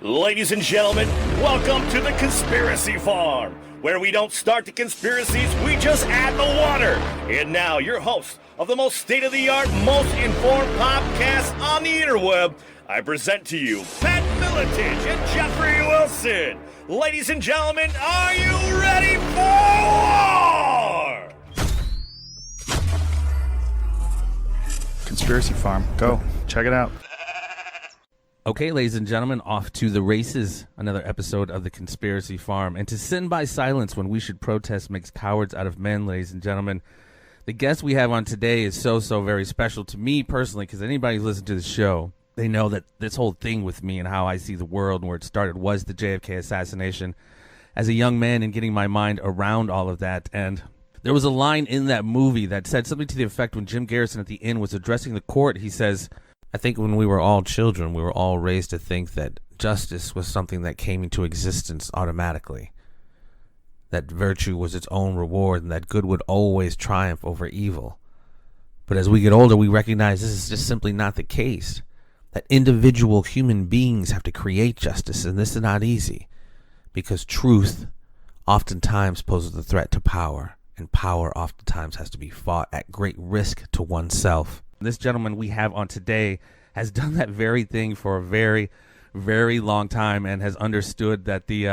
Ladies and gentlemen, welcome to the Conspiracy Farm, where we don't start the conspiracies, we just add the water. And now, your host of the most state-of-the-art, most informed podcast on the interweb, I present to you Pat Miletich and Jeffrey Wilson. Ladies and gentlemen, are you ready for war? Conspiracy Farm, go. Check it out. Okay, ladies and gentlemen, off to the races. Another episode of the Conspiracy Farm. And to sin by silence when we should protest makes cowards out of men, ladies and gentlemen. The guest we have on today is so very special to me personally, because anybody who's listened to the show, they know that this whole thing with me and how I see the world and where it started was the JFK assassination. As a young man and getting my mind around all of that, and there was a line in that movie that said something to the effect when Jim Garrison at the end was addressing the court, he says, I think when we were all children, we were all raised to think that justice was something that came into existence automatically, that virtue was its own reward, and that good would always triumph over evil. But as we get older, we recognize this is just simply not the case, that individual human beings have to create justice, and this is not easy, because truth oftentimes poses a threat to power, and power oftentimes has to be fought at great risk to oneself. This gentleman we have on today has done that very thing for a very, very long time and has understood that the,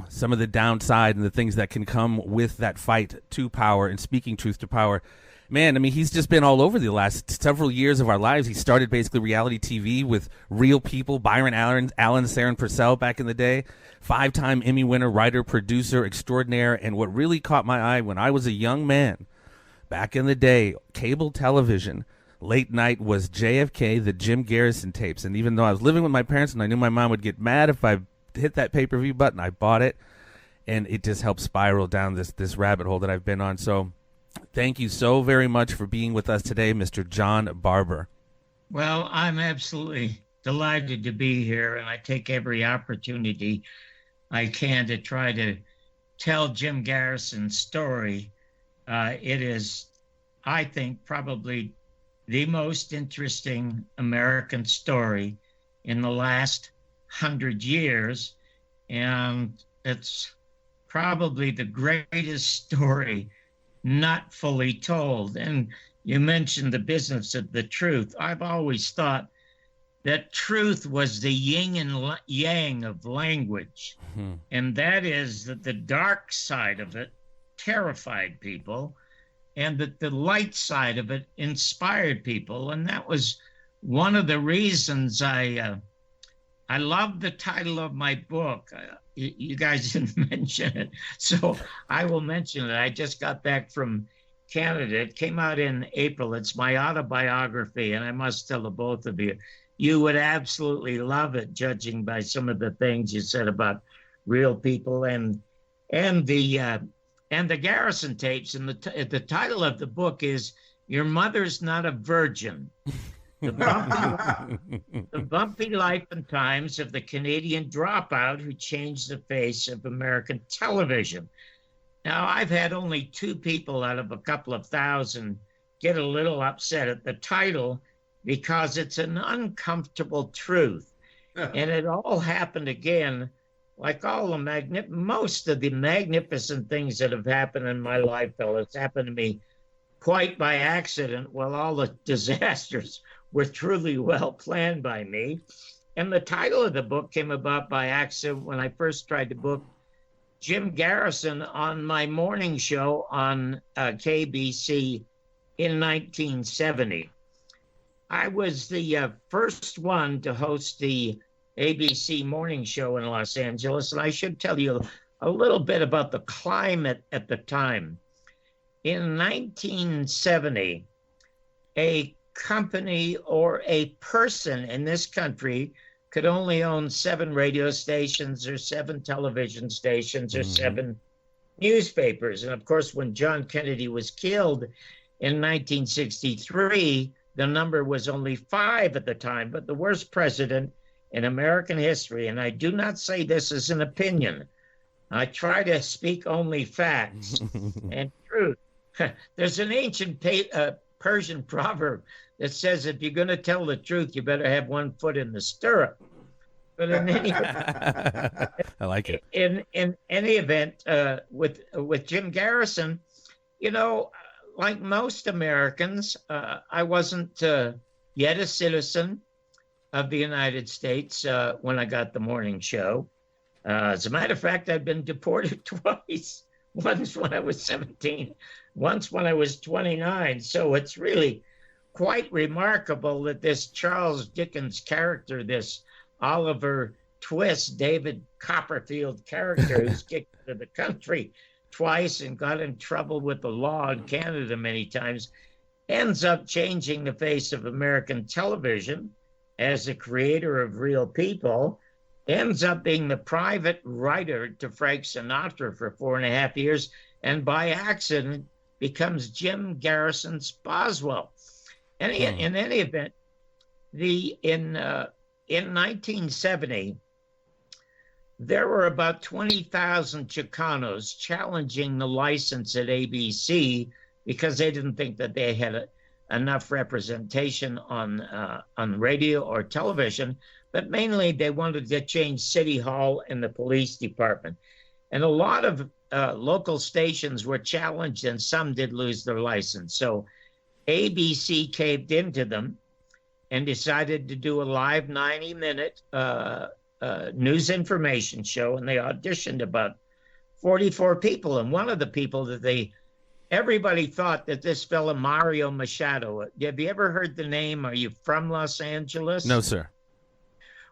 some of the downside and the things that can come with that fight to power and speaking truth to power. Man, I mean, he's just been all over the last several years of our lives. He started basically reality TV with real people, Byron Allen, Sharon Purcell back in the day, 5-time Emmy winner, writer, producer extraordinaire. And what really caught my eye when I was a young man, back in the day, cable television, late night was JFK, the Jim Garrison tapes. And even though I was living with my parents and I knew my mom would get mad if I hit that pay-per-view button, I bought it. And it just helped spiral down this rabbit hole that I've been on. So thank you so very much for being with us today, Mr. John Barbour. Well, I'm absolutely delighted to be here, and I take every opportunity I can to try to tell Jim Garrison's story. It is, I think, probably the most interesting American story in the last 100 years, and it's probably the greatest story not fully told. And you mentioned the business of the truth. I've always thought that truth was the yin and yang of language, and that is that the dark side of it terrified people, and that the light side of it inspired people. And that was one of the reasons I love the title of my book. You guys didn't mention it, so I will mention it. I just got back from Canada. It came out in April. It's my autobiography, and I must tell the both of you, you would absolutely love it, judging by some of the things you said about real people and the Garrison tapes. And the title of the book is "Your Mother's Not a Virgin: The bumpy life and times of the Canadian dropout who changed the face of American television." Now, I've had only 2 people out of a couple of thousand get a little upset at the title because it's an uncomfortable truth. And it all happened again, like all the most of the magnificent things that have happened in my life, fellas, happened to me quite by accident, while all the disasters were truly well planned by me. And the title of the book came about by accident when I first tried to book Jim Garrison on my morning show on KBC in 1970. I was the first one to host the ABC morning show in Los Angeles, and I should tell you a little bit about the climate at the time. In 1970, a company or a person in this country could only own 7 radio stations or 7 television stations or 7 newspapers. And of course, when John Kennedy was killed in 1963, the number was only 5 at the time, but the worst president in American history. And I do not say this as an opinion. I try to speak only facts and truth. There's an ancient Persian proverb that says if you're going to tell the truth, you better have one foot in the stirrup. But in any I like it. in any event, with Jim Garrison, you know, like most Americans, I wasn't yet a citizen of the United States when I got the morning show. As a matter of fact, I've been deported twice. Once when I was 17, once when I was 29. So it's really quite remarkable that this Charles Dickens character, this Oliver Twist, David Copperfield character who's kicked out of the country twice and got in trouble with the law in Canada many times, ends up changing the face of American television as a creator of real people, ends up being the private writer to Frank Sinatra for 4.5 years, and by accident becomes Jim Garrison's Boswell. And in any event, in 1970, there were about 20,000 Chicanos challenging the license at ABC because they didn't think that they had enough representation on radio or television, but mainly they wanted to change City Hall and the police department. And a lot of local stations were challenged, and some did lose their license. So ABC caved into them and decided to do a live 90-minute news information show, and they auditioned about 44 people. And one of the people that everybody thought that this fella, Mario Machado, have you ever heard the name? Are you from Los Angeles? No, sir.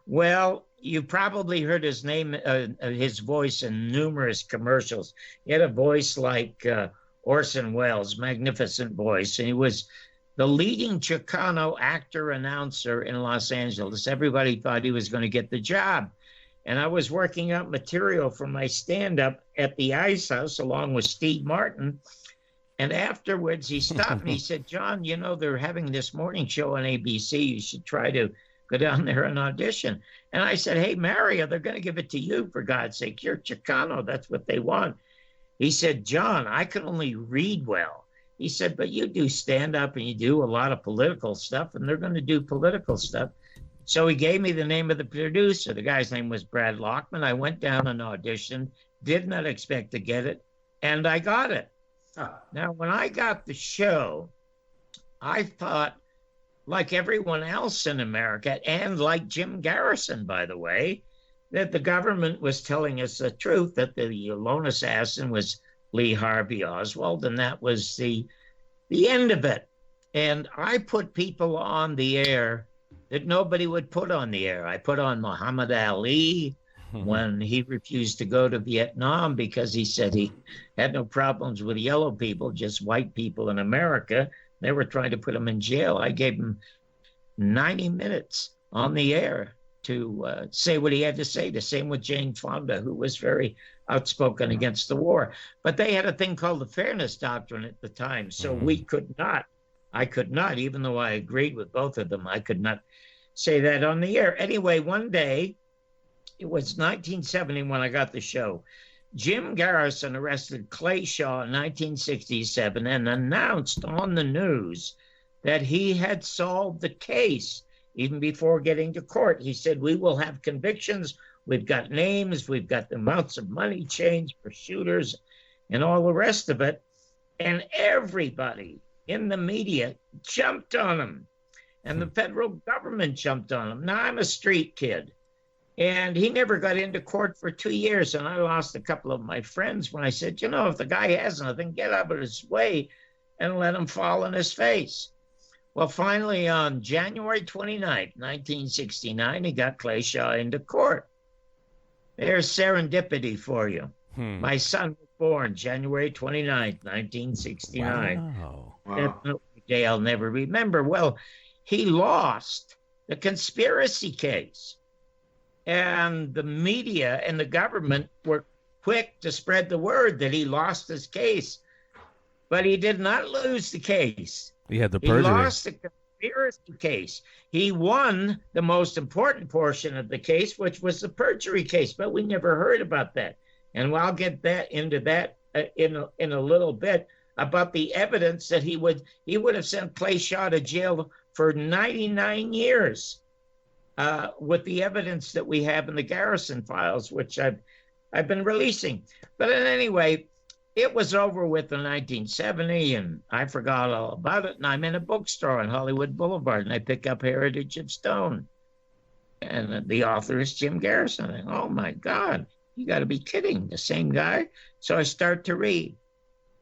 Well, you probably heard his name, his voice in numerous commercials. He had a voice like Orson Welles, magnificent voice. And he was the leading Chicano actor announcer in Los Angeles. Everybody thought he was going to get the job. And I was working out material for my stand-up at the Ice House along with Steve Martin. And afterwards, he stopped me. He said, John, you know, they're having this morning show on ABC. You should try to go down there and audition. And I said, hey, Mario, they're going to give it to you, for God's sake. You're Chicano. That's what they want. He said, John, I can only read well. He said, but you do stand-up and you do a lot of political stuff, and they're going to do political stuff. So he gave me the name of the producer. The guy's name was Brad Lockman. I went down and auditioned, did not expect to get it, and I got it. Now, when I got the show, I thought, like everyone else in America, and like Jim Garrison, by the way, that the government was telling us the truth, that the lone assassin was Lee Harvey Oswald, and that was the end of it. And I put people on the air that nobody would put on the air. I put on Muhammad Ali when he refused to go to Vietnam because he said he had no problems with yellow people, just white people in America. They were trying to put him in jail. I gave him 90 minutes on the air to say what he had to say. The same with Jane Fonda, who was very outspoken against the war. But they had a thing called the Fairness Doctrine at the time. So I could not, even though I agreed with both of them, I could not say that on the air. Anyway, one day, it was 1970 when I got the show, Jim Garrison arrested Clay Shaw in 1967 and announced on the news that he had solved the case even before getting to court. He said, we will have convictions. We've got names. We've got the amounts of money changed for shooters and all the rest of it. And everybody in the media jumped on him. And the federal government jumped on him. Now, I'm a street kid. And he never got into court for 2 years. And I lost a couple of my friends when I said, you know, if the guy has nothing, get out of his way and let him fall on his face. Well, finally, on January 29th, 1969, he got Clay Shaw into court. There's serendipity for you. My son was born January 29th, 1969. Wow. Definitely a day I'll never remember. Well, he lost the conspiracy case. And the media and the government were quick to spread the word that he lost his case. But he did not lose the case. He had the perjury. He lost the conspiracy case. He won the most important portion of the case, which was the perjury case. But we never heard about that. And I'll get into that in a little bit, about the evidence that he would have sent Clay Shaw to jail for 99 years. with the evidence that we have in the Garrison files, which I've been releasing. But anyway, it was over with in 1970, and I forgot all about it. And I'm in a bookstore on Hollywood Boulevard, and I pick up Heritage of Stone. And the author is Jim Garrison. And, oh, my God, you got to be kidding, the same guy? So I start to read.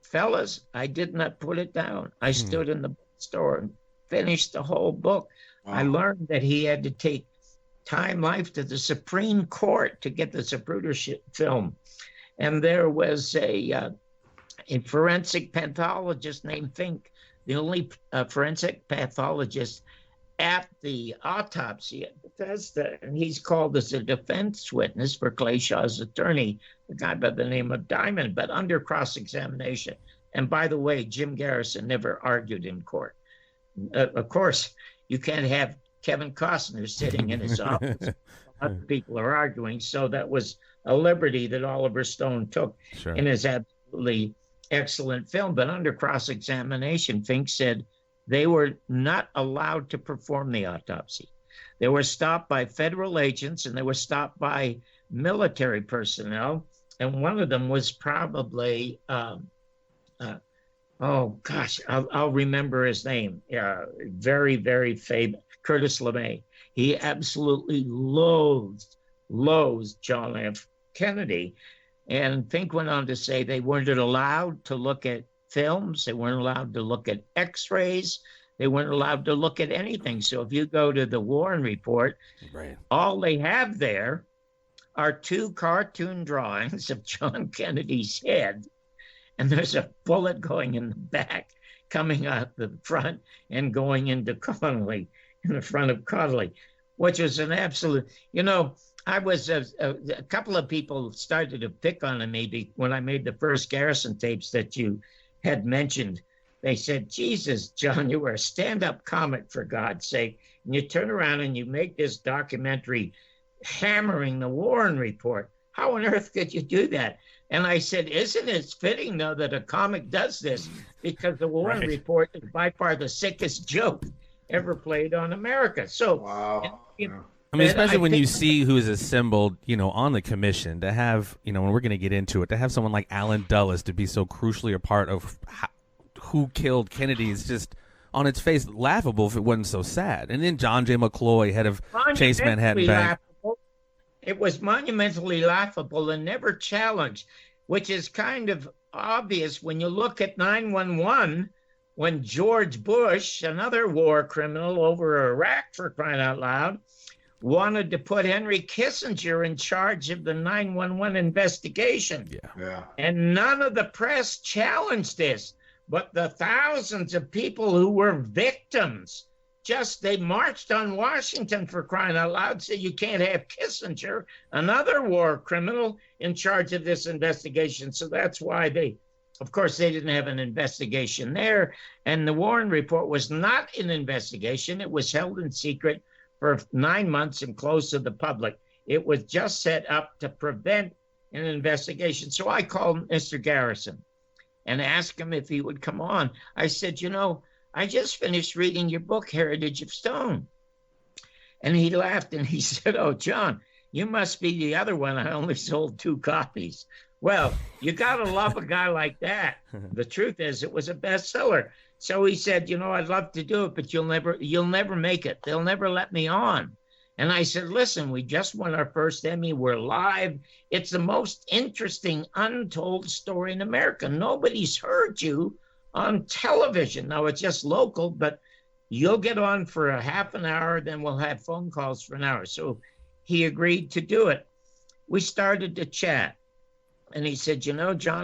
Fellas, I did not put it down. I stood in the bookstore and finished the whole book. Wow. I learned that he had to take Time Life to the Supreme Court to get the Zapruder film. And there was a forensic pathologist named Fink, the only forensic pathologist at the autopsy at Bethesda, and he's called as a defense witness for Clay Shaw's attorney, a guy by the name of Diamond, but under cross-examination. And by the way, Jim Garrison never argued in court. Of course, you can't have Kevin Costner sitting in his office. Other people are arguing, so that was a liberty that Oliver Stone took in his absolutely excellent film. But under cross-examination, Fink said they were not allowed to perform the autopsy. They were stopped by federal agents, and they were stopped by military personnel. And one of them was probably, oh gosh, I'll remember his name. Very, very famous, Curtis LeMay. He absolutely loathed John F. Kennedy. And Fink went on to say they weren't allowed to look at films. They weren't allowed to look at x-rays. They weren't allowed to look at anything. So if you go to the Warren Report, all they have there are 2 cartoon drawings of John Kennedy's head. And there's a bullet going in the back, coming out the front and going into Connolly, in the front of Connolly, which is an absolute, I was, a couple of people started to pick on me when I made the first Garrison tapes that you had mentioned. They said, Jesus, John, you were a stand-up comic, for God's sake. And you turn around and you make this documentary hammering the Warren Report. How on earth could you do that? And I said, isn't it fitting, though, that a comic does this? Because the Warren Report is by far the sickest joke ever played on America. So, wow. I mean, especially when you see who is assembled, on the commission, to have, when we're going to get into it, to have someone like Alan Dulles to be so crucially a part of who killed Kennedy is just, on its face, laughable if it wasn't so sad. And then John J. McCloy, head of Chase Manhattan Bank. It was monumentally laughable and never challenged, which is kind of obvious when you look at 9/11, when George Bush, another war criminal over Iraq, for crying out loud, wanted to put Henry Kissinger in charge of the 9/11 investigation. Yeah. And none of the press challenged this, but the thousands of people who were victims, they marched on Washington, for crying out loud, said you can't have Kissinger, another war criminal, in charge of this investigation. So that's why of course, they didn't have an investigation there. And the Warren Report was not an investigation. It was held in secret for 9 months and closed to the public. It was just set up to prevent an investigation. So I called Mr. Garrison and asked him if he would come on. I said, I just finished reading your book, Heritage of Stone. And he laughed and he said, oh, John, you must be the other one. I only sold 2 copies. Well, you got to love a guy like that. The truth is, it was a bestseller. So he said, I'd love to do it, but you'll never make it. They'll never let me on. And I said, listen, we just won our first Emmy. We're live. It's the most interesting untold story in America. Nobody's heard you on television. Now, it's just local, but you'll get on for a half an hour, then we'll have phone calls for an hour. So he agreed to do it. We started to chat. And he said, John,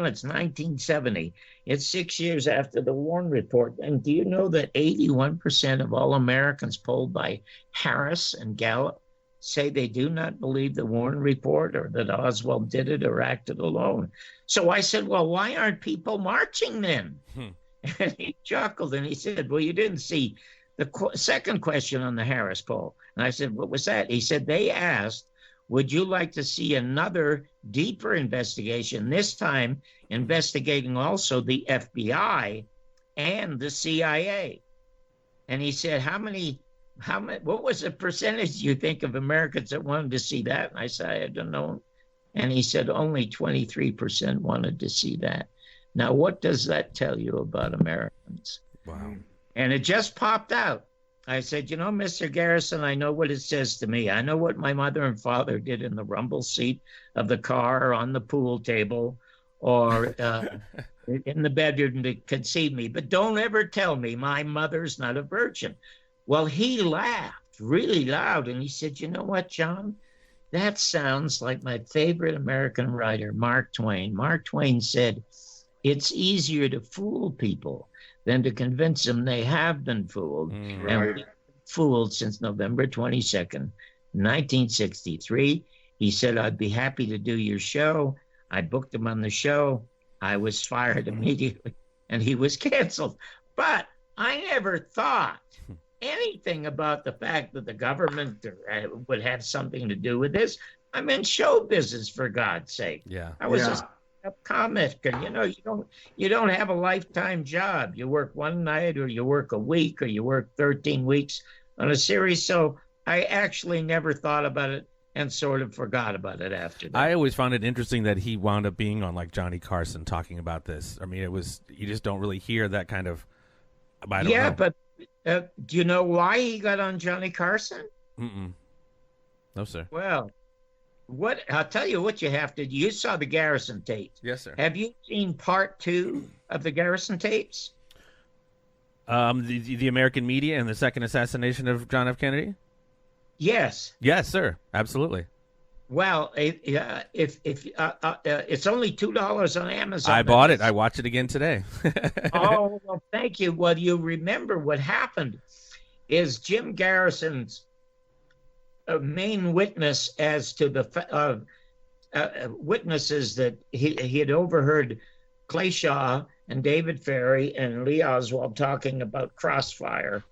it's 1970. It's 6 years after the Warren Report. And do you know that 81% of all Americans polled by Harris and Gallup say they do not believe the Warren Report or that Oswald did it or acted alone? So I said, well, why aren't people marching then? And he chuckled and he said, well, you didn't see the second question on the Harris poll. And I said, what was that? He said, they asked, would you like to see another deeper investigation, this time investigating also the FBI and the CIA? And he said, how many what was the percentage you think of Americans that wanted to see that? And I said, I don't know. And he said only 23% wanted to see that. Now, what does that tell you about Americans? Wow. And it just popped out. I said, you know, Mr. Garrison, I know what it says to me. I know what my mother and father did in the rumble seat of the car or on the pool table or in the bedroom to conceive me. But don't ever tell me my mother's not a virgin. Well, he laughed really loud. And he said, you know what, John? That sounds like my favorite American writer, Mark Twain. Mark Twain said, it's easier to fool people than to convince them they have been fooled. And we've been fooled since November 22nd, 1963. He said, I'd be happy to do your show. I booked him on the show. I was fired immediately, and he was canceled. But I never thought anything about the fact that the government would have something to do with this. I'm in show business, for God's sake. Yeah. I was a comic, and you don't have a lifetime job. You work one night, or you work a week, or you work 13 weeks on a series. So I actually never thought about it and sort of forgot about it after that. I always found it interesting that he wound up being on like Johnny Carson talking about this. I mean, you just don't really hear that kind of. I don't know. But do you know why he got on Johnny Carson? No, sir. Well, I'll tell you what you have to do. You saw the Garrison tapes. Yes, sir. Have you seen part 2 of the Garrison tapes? The American media and the second assassination of John F. Kennedy? Yes. Yes, sir. Absolutely. Well, if it's only $2 on Amazon. I bought it. I watched it again today. Oh, well, thank you. Well, you remember what happened is Jim Garrison's main witness as to the witnesses that he had overheard Clay Shaw and David Ferry and Lee Oswald talking about Crossfire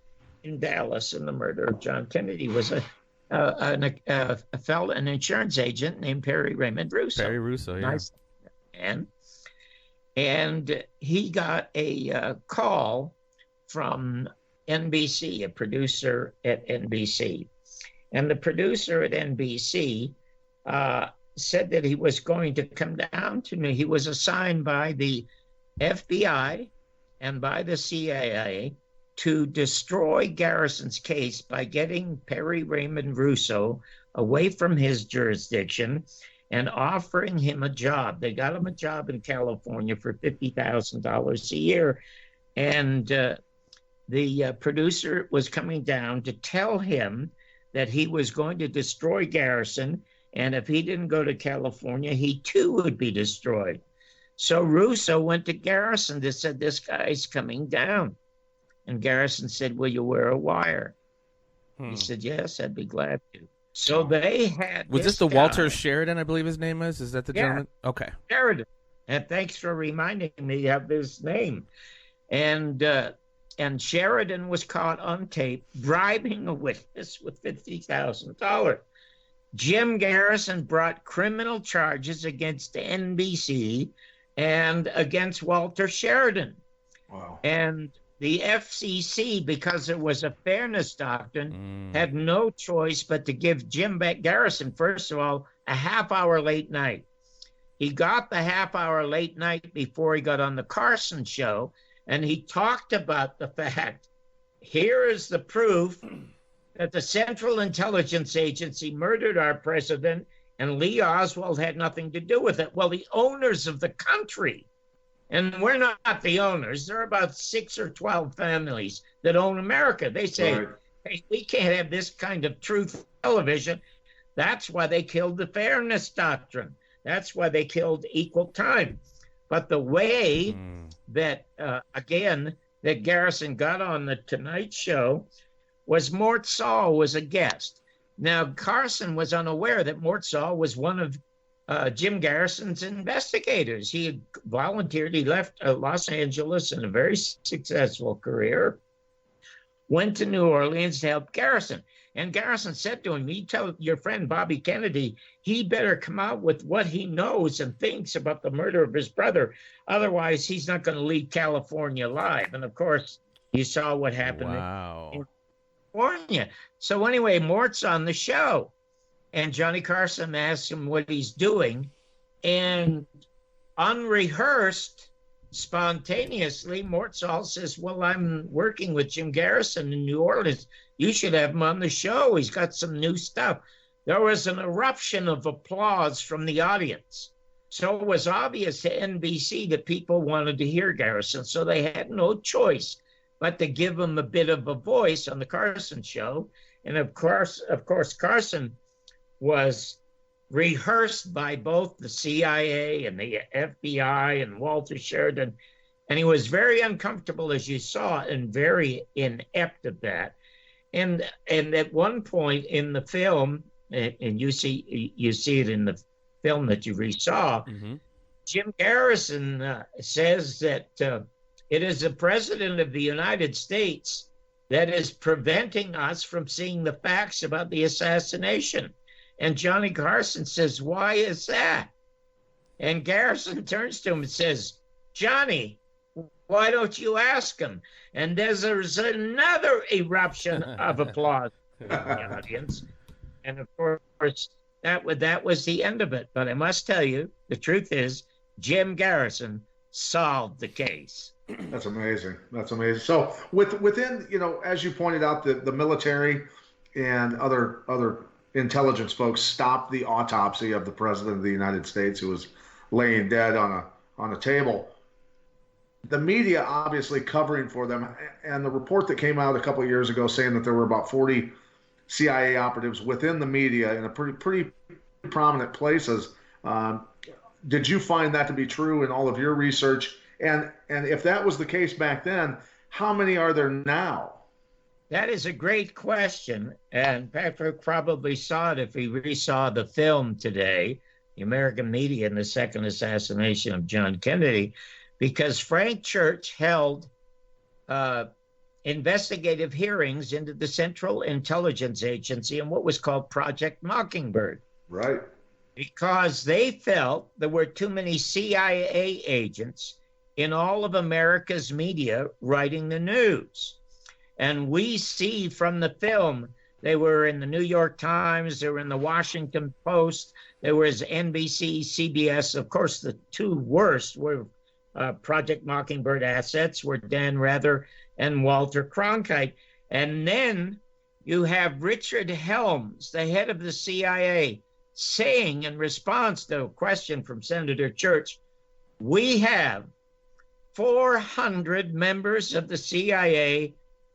in Dallas and the murder of John Kennedy was an insurance agent named Perry Raymond Russo. Perry Russo, yeah. Nice man. And he got a call from NBC, a producer at NBC. And the producer at NBC said that he was going to come down to me. He was assigned by the FBI and by the CIA to destroy Garrison's case by getting Perry Raymond Russo away from his jurisdiction and offering him a job. They got him a job in California for $50,000 a year. And the producer was coming down to tell him that he was going to destroy Garrison, and if he didn't go to California, he too would be destroyed. So Russo went to Garrison to said, this guy's coming down. And Garrison said, will you wear a wire? He said, yes, I'd be glad to. So they had Was this the Walter Sheridan, I believe his name is? Is that the gentleman? Okay. Sheridan. And thanks for reminding me of his name. And Sheridan was caught on tape bribing a witness with $50,000. Jim Garrison brought criminal charges against NBC and against Walter Sheridan. Wow. And the FCC, because it was a fairness doctrine, had no choice but to give Jim Garrison, first of all, a half-hour late night. He got the half-hour late night before he got on the Carson show, and he talked about the fact, here is the proof that the Central Intelligence Agency murdered our president and Lee Oswald had nothing to do with it. Well, the owners of the country, and we're not the owners, there are about 6 or 12 families that own America. They say, Right. hey, we can't have this kind of truth television. That's why they killed the fairness doctrine. That's why they killed equal time. But the way that, again, that Garrison got on the Tonight Show was Mort Saul was a guest. Now, Carson was unaware that Mort Saul was one of Jim Garrison's investigators. He had volunteered. He left Los Angeles in a very successful career, went to New Orleans to help Garrison. And Garrison said to him, you tell your friend Bobby Kennedy, he better come out with what he knows and thinks about the murder of his brother. Otherwise, he's not going to leave California alive. And of course, you saw what happened. Wow. California. So anyway, Mort's on the show, and Johnny Carson asks him what he's doing, and unrehearsed, spontaneously, Mort Saul says, well, I'm working with Jim Garrison in New Orleans. You should have him on the show. He's got some new stuff. There was an eruption of applause from the audience. So it was obvious to NBC that people wanted to hear Garrison. So they had no choice but to give him a bit of a voice on the Carson show. And of course, Carson was rehearsed by both the CIA and the FBI and Walter Sheridan. And he was very uncomfortable, as you saw, and very inept at that. And at one point in the film, and you see it in the film that you resaw, Jim Garrison says that it is the president of the United States that is preventing us from seeing the facts about the assassination. And Johnny Carson says, why is that? And Garrison turns to him and says, Johnny, why don't you ask him? And there's another eruption of applause from the audience. And of course, that was the end of it. But I must tell you, the truth is, Jim Garrison solved the case. That's amazing. That's amazing. So within, as you pointed out, the military and other intelligence folks stopped the autopsy of the president of the United States, who was laying dead on a table. The media obviously covering for them, and the report that came out a couple of years ago saying that there were about 40 CIA operatives within the media in a pretty prominent places. Did you find that to be true in all of your research? And if that was the case back then, how many are there now? That is a great question, and Patrick probably saw it if he resaw the film today, The American Media and the Second Assassination of John Kennedy, because Frank Church held investigative hearings into the Central Intelligence Agency and what was called Project Mockingbird. Right. Because they felt there were too many CIA agents in all of America's media writing the news. And we see from the film, they were in the New York Times, they were in the Washington Post, there was NBC, CBS. Of course, the two worst were Project Mockingbird assets were Dan Rather and Walter Cronkite. And then you have Richard Helms, the head of the CIA, saying in response to a question from Senator Church, we have 400 members of the CIA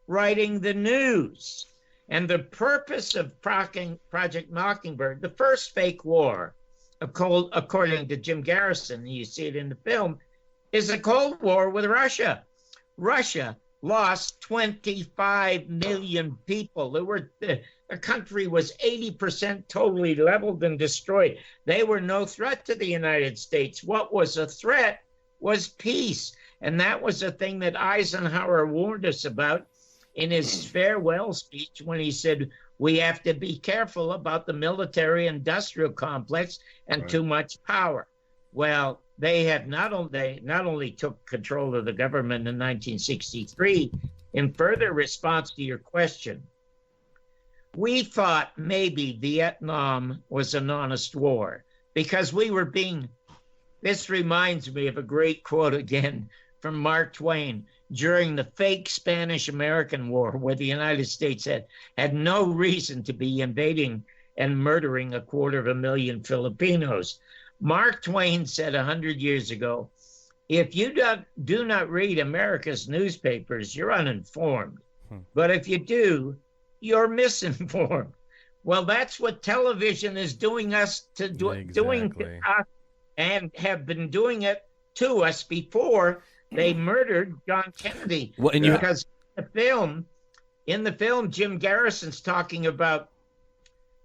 writing the news. And the purpose of Project Mockingbird, the first fake war, according to Jim Garrison, you see it in the film, is a Cold War with Russia. Russia lost 25 million people. The country was 80% totally leveled and destroyed. They were no threat to the United States. What was a threat was peace. And that was the thing that Eisenhower warned us about in his farewell speech when he said, we have to be careful about the military-industrial complex and too much power. Well, they have not only took control of the government in 1963, in further response to your question, we thought maybe Vietnam was an honest war because we were being, this reminds me of a great quote again from Mark Twain, during the fake Spanish-American War, where the United States had no reason to be invading and murdering 250,000 Filipinos. Mark Twain said 100 years ago, if you do not read America's newspapers, you're uninformed. But if you do, you're misinformed. Well, that's what television is doing doing to us, and have been doing it to us before they murdered John Kennedy. Well, because in the film, Jim Garrison's talking about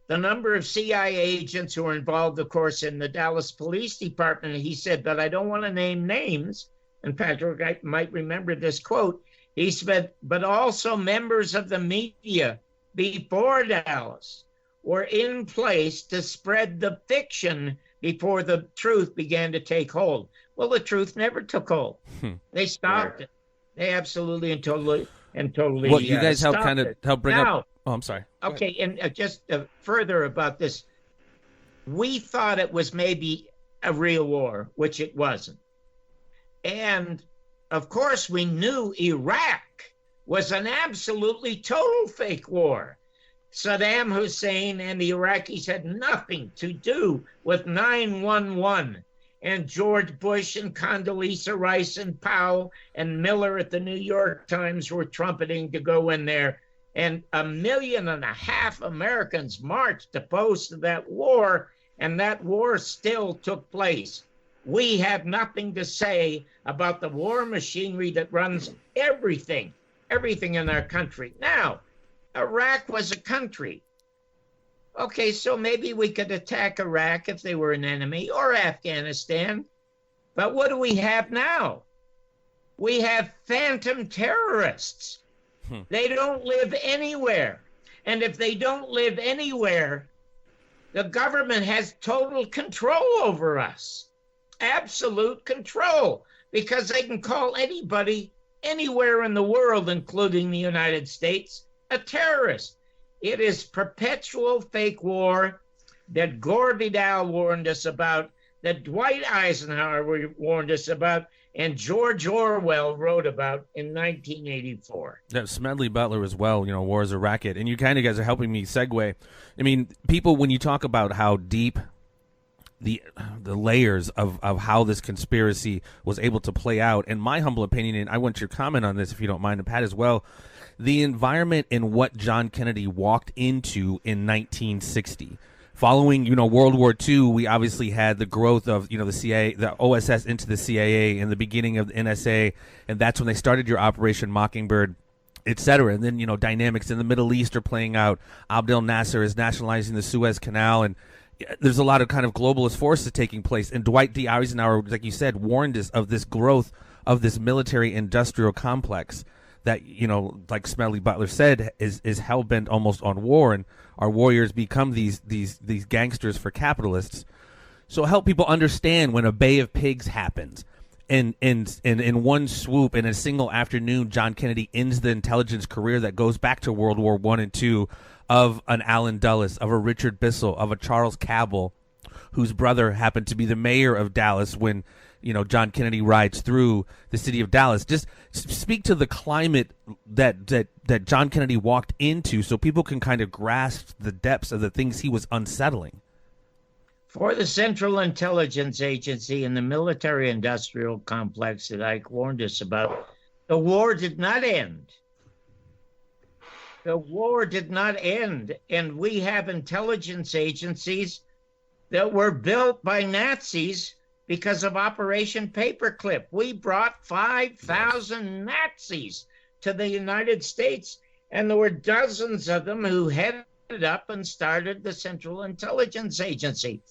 the number of CIA agents who are involved, of course, in the Dallas Police Department. He said, but I don't want to name names. And Patrick might remember this quote. He said, but also members of the media before Dallas were in place to spread the fiction before the truth began to take hold. Well, the truth never took hold. They stopped it. They absolutely and totally and totally. Well, you guys help stopped it. help bring now, up. Oh, I'm sorry. Go okay, and just further about this, we thought it was maybe a real war, which it wasn't. And of course, we knew Iraq was an absolutely total fake war. Saddam Hussein and the Iraqis had nothing to do with 9/11. And George Bush and Condoleezza Rice and Powell and Miller at the New York Times were trumpeting to go in there. And 1.5 million Americans marched opposed to that war, and that war still took place. We have nothing to say about the war machinery that runs everything in our country. Now, Iraq was a country. Okay, so maybe we could attack Iraq if they were an enemy, or Afghanistan. But what do we have now? We have phantom terrorists. They don't live anywhere. And if they don't live anywhere, the government has total control over us. Absolute control. Because they can call anybody anywhere in the world, including the United States, a terrorist. It is perpetual fake war that Gore Vidal warned us about, that Dwight Eisenhower warned us about, and George Orwell wrote about in 1984. Yeah, Smedley Butler as well, war is a racket. And you kind of guys are helping me segue. I mean, people, when you talk about how deep the layers of how this conspiracy was able to play out, in my humble opinion, and I want your comment on this if you don't mind, and Pat as well, the environment in what John Kennedy walked into in 1960. Following, World War II, we obviously had the growth of, the CIA, the OSS into the CIA, and the beginning of the NSA, and that's when they started your Operation Mockingbird, et cetera. And then, dynamics in the Middle East are playing out. Abdel Nasser is nationalizing the Suez Canal, and there's a lot of kind of globalist forces taking place. And Dwight D. Eisenhower, like you said, warned us of this growth of this military-industrial complex that, like Smedley Butler said, is hell-bent almost on war, and our warriors become these gangsters for capitalists. So help people understand when a Bay of Pigs happens, and in one swoop, in a single afternoon, John Kennedy ends the intelligence career that goes back to World War I and II of an Allen Dulles, of a Richard Bissell, of a Charles Cabell, whose brother happened to be the mayor of Dallas when John Kennedy rides through the city of Dallas. Just speak to the climate that John Kennedy walked into so people can kind of grasp the depths of the things he was unsettling. For the Central Intelligence Agency and the military-industrial complex that Ike warned us about, the war did not end. The war did not end, and we have intelligence agencies that were built by Nazis because of Operation Paperclip. We brought 5,000 Nazis to the United States, and there were dozens of them who headed up and started the Central Intelligence Agency.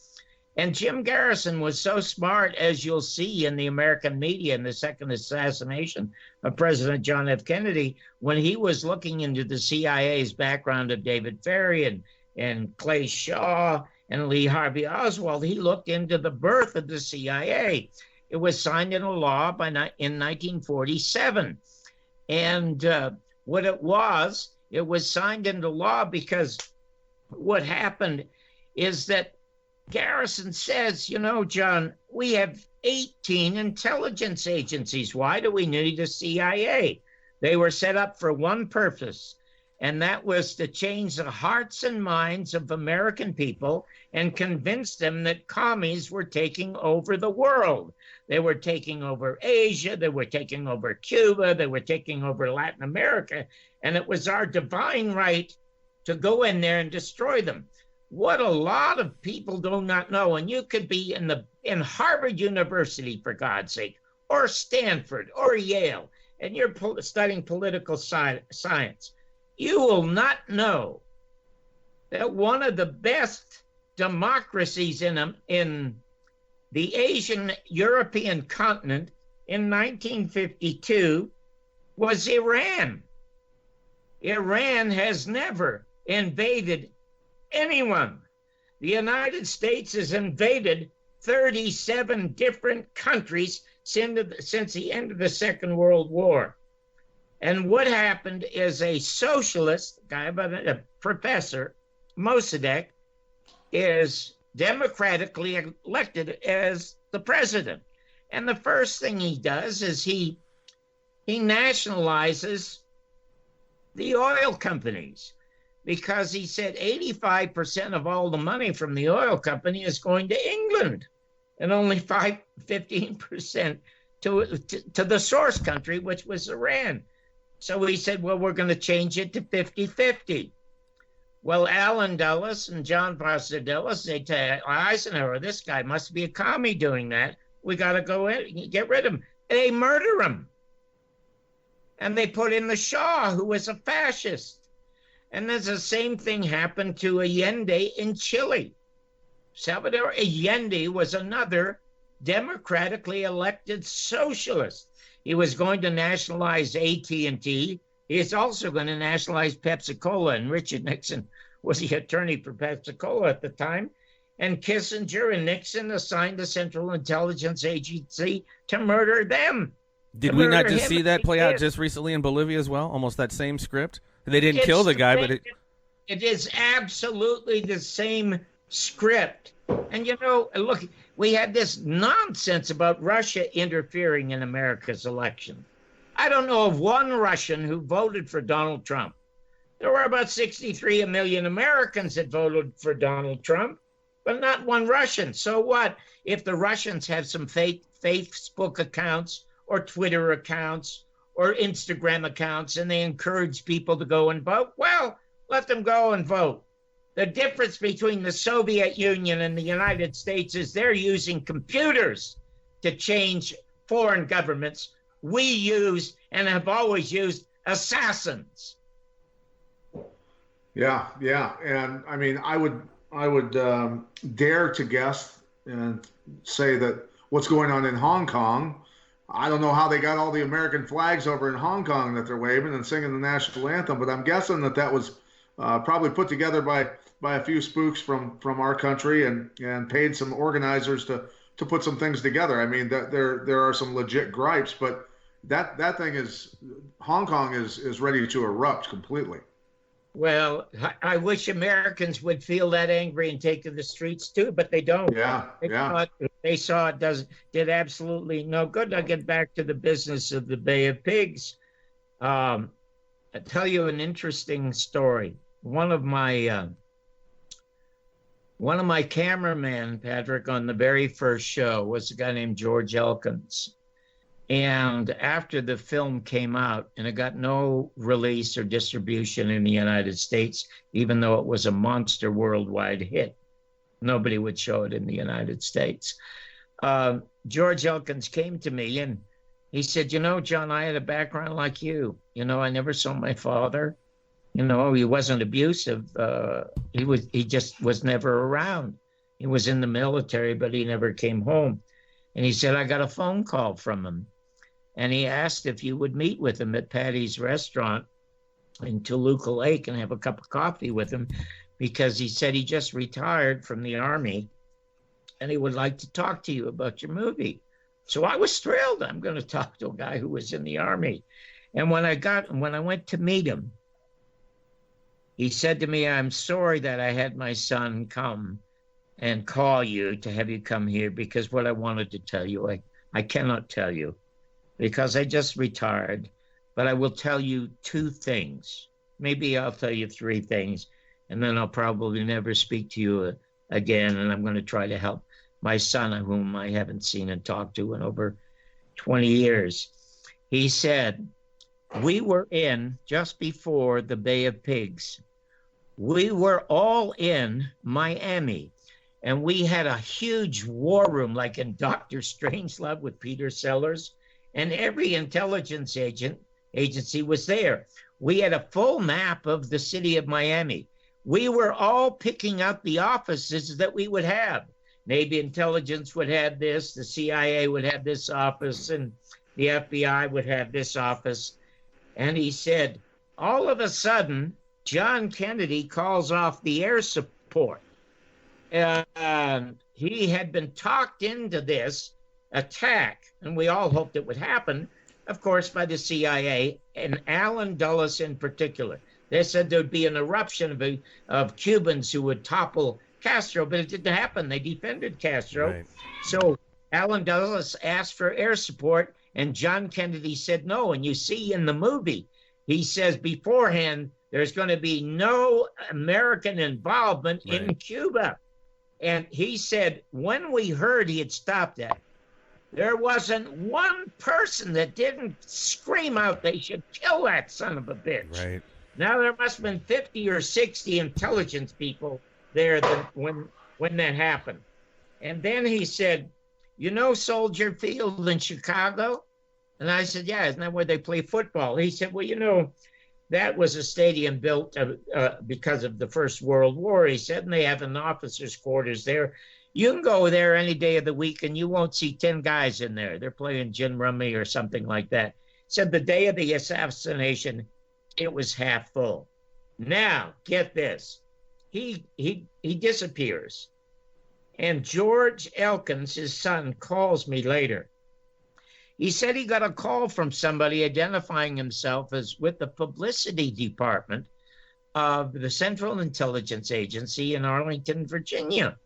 And Jim Garrison was so smart, as you'll see in the American media in the second assassination of President John F. Kennedy, when he was looking into the CIA's background of David Ferrie and Clay Shaw and Lee Harvey Oswald, he looked into the birth of the CIA. It was signed into law in 1947. And what it was signed into law because what happened is that Garrison says, John, we have 18 intelligence agencies. Why do we need a CIA? They were set up for one purpose, and that was to change the hearts and minds of American people and convince them that commies were taking over the world. They were taking over Asia, they were taking over Cuba, they were taking over Latin America, and it was our divine right to go in there and destroy them. What a lot of people do not know, and you could be in Harvard University, for God's sake, or Stanford, or Yale, and you're studying political science. You will not know that one of the best democracies in the Asian European continent in 1952 was Iran. Iran has never invaded anyone. The United States has invaded 37 different countries since the end of the Second World War. And what happened is a socialist guy, but a professor, Mossadegh, is democratically elected as the president. And the first thing he does is he nationalizes the oil companies, because he said 85% of all the money from the oil company is going to England and only 15% to the source country, which was Iran. So he said, well, we're going to change it to 50-50. Well, Allen Dulles and John Barbour Dulles, they tell Eisenhower, this guy must be a commie doing that. We got to go in, get rid of him. They murder him. And they put in the Shah, who was a fascist. And there's the same thing happened to Allende in Chile. Salvador Allende was another democratically elected socialist. He was going to nationalize AT&T. He is also going to nationalize Pepsi-Cola, and Richard Nixon was the attorney for Pepsi-Cola at the time. And Kissinger and Nixon assigned the Central Intelligence Agency to murder them. Did we not just see that play out just recently in Bolivia as well? Almost that same script. They didn't kill the guy, but it is absolutely the same script. And look, we had this nonsense about Russia interfering in America's election. I don't know of one Russian who voted for Donald Trump. There were about 63 million Americans that voted for Donald Trump, but not one Russian. So what if the Russians have some fake Facebook accounts or Twitter accounts or Instagram accounts, and they encourage people to go and vote? Well, let them go and vote. The difference between the Soviet Union and the United States is they're using computers to change foreign governments. We use and have always used assassins. Yeah. And I mean, I would dare to guess and say that what's going on in Hong Kong, I don't know how they got all the American flags over in Hong Kong that they're waving and singing the national anthem, but I'm guessing that was probably put together by a few spooks from our country and paid some organizers to put some things together. I mean, that there are some legit gripes, but that thing is, Hong Kong is ready to erupt completely. Well, I wish Americans would feel that angry and take to the streets too, but they don't. They saw it did absolutely no good. I'll get back to the business of the Bay of Pigs. I'll tell you an interesting story. One of my cameramen, Patrick, on the very first show was a guy named George Elkins. And after the film came out, and it got no release or distribution in the United States, even though it was a monster worldwide hit, nobody would show it in the United States. George Elkins came to me and he said, John, I had a background like you. I never saw my father. He wasn't abusive. He just was never around. He was in the military, but he never came home. And he said, I got a phone call from him. And he asked if you would meet with him at Patty's restaurant in Toluca Lake and have a cup of coffee with him, because he said he just retired from the Army and he would like to talk to you about your movie. So I was thrilled. I'm going to talk to a guy who was in the Army. And when I went to meet him, he said to me, I'm sorry that I had my son come and call you to have you come here, because what I wanted to tell you, I cannot tell you, because I just retired, but I will tell you 2 things. Maybe I'll tell you 3 things, and then I'll probably never speak to you again, and I'm going to try to help my son, whom I haven't seen and talked to in over 20 years. He said, we were in, just before the Bay of Pigs, we were all in Miami. And we had a huge war room, like in Dr. Strangelove with Peter Sellers, and every intelligence agency was there. We had a full map of the city of Miami. We were all picking out the offices that we would have. Navy intelligence would have this, the CIA would have this office, and the FBI would have this office. And he said, all of a sudden, John Kennedy calls off the air support. He had been talked into this attack, and we all hoped it would happen, of course, by the CIA, and Allen Dulles in particular. They said there'd be an eruption of Cubans who would topple Castro, but it didn't happen. They defended Castro. Right. So Allen Dulles asked for air support, and John Kennedy said no. And you see in the movie, he says beforehand, there's going to be no American involvement in Cuba. And he said, when we heard he had stopped that, there wasn't one person that didn't scream out they should kill that son of a bitch. Right. Now there must have been 50 or 60 intelligence people there when that happened. And then he said, you know Soldier Field in Chicago? And I said, yeah, isn't that where they play football? He said, well, you know, that was a stadium built because of the First World War, he said, and they have an officer's quarters there. You can go there any day of the week and you won't see 10 guys in there. They're playing gin rummy or something like that. He said the day of the assassination, it was half full. Now, get this. He disappears. And George Elkins, his son, calls me later. He said he got a call from somebody identifying himself as with the publicity department of the Central Intelligence Agency in Arlington, Virginia,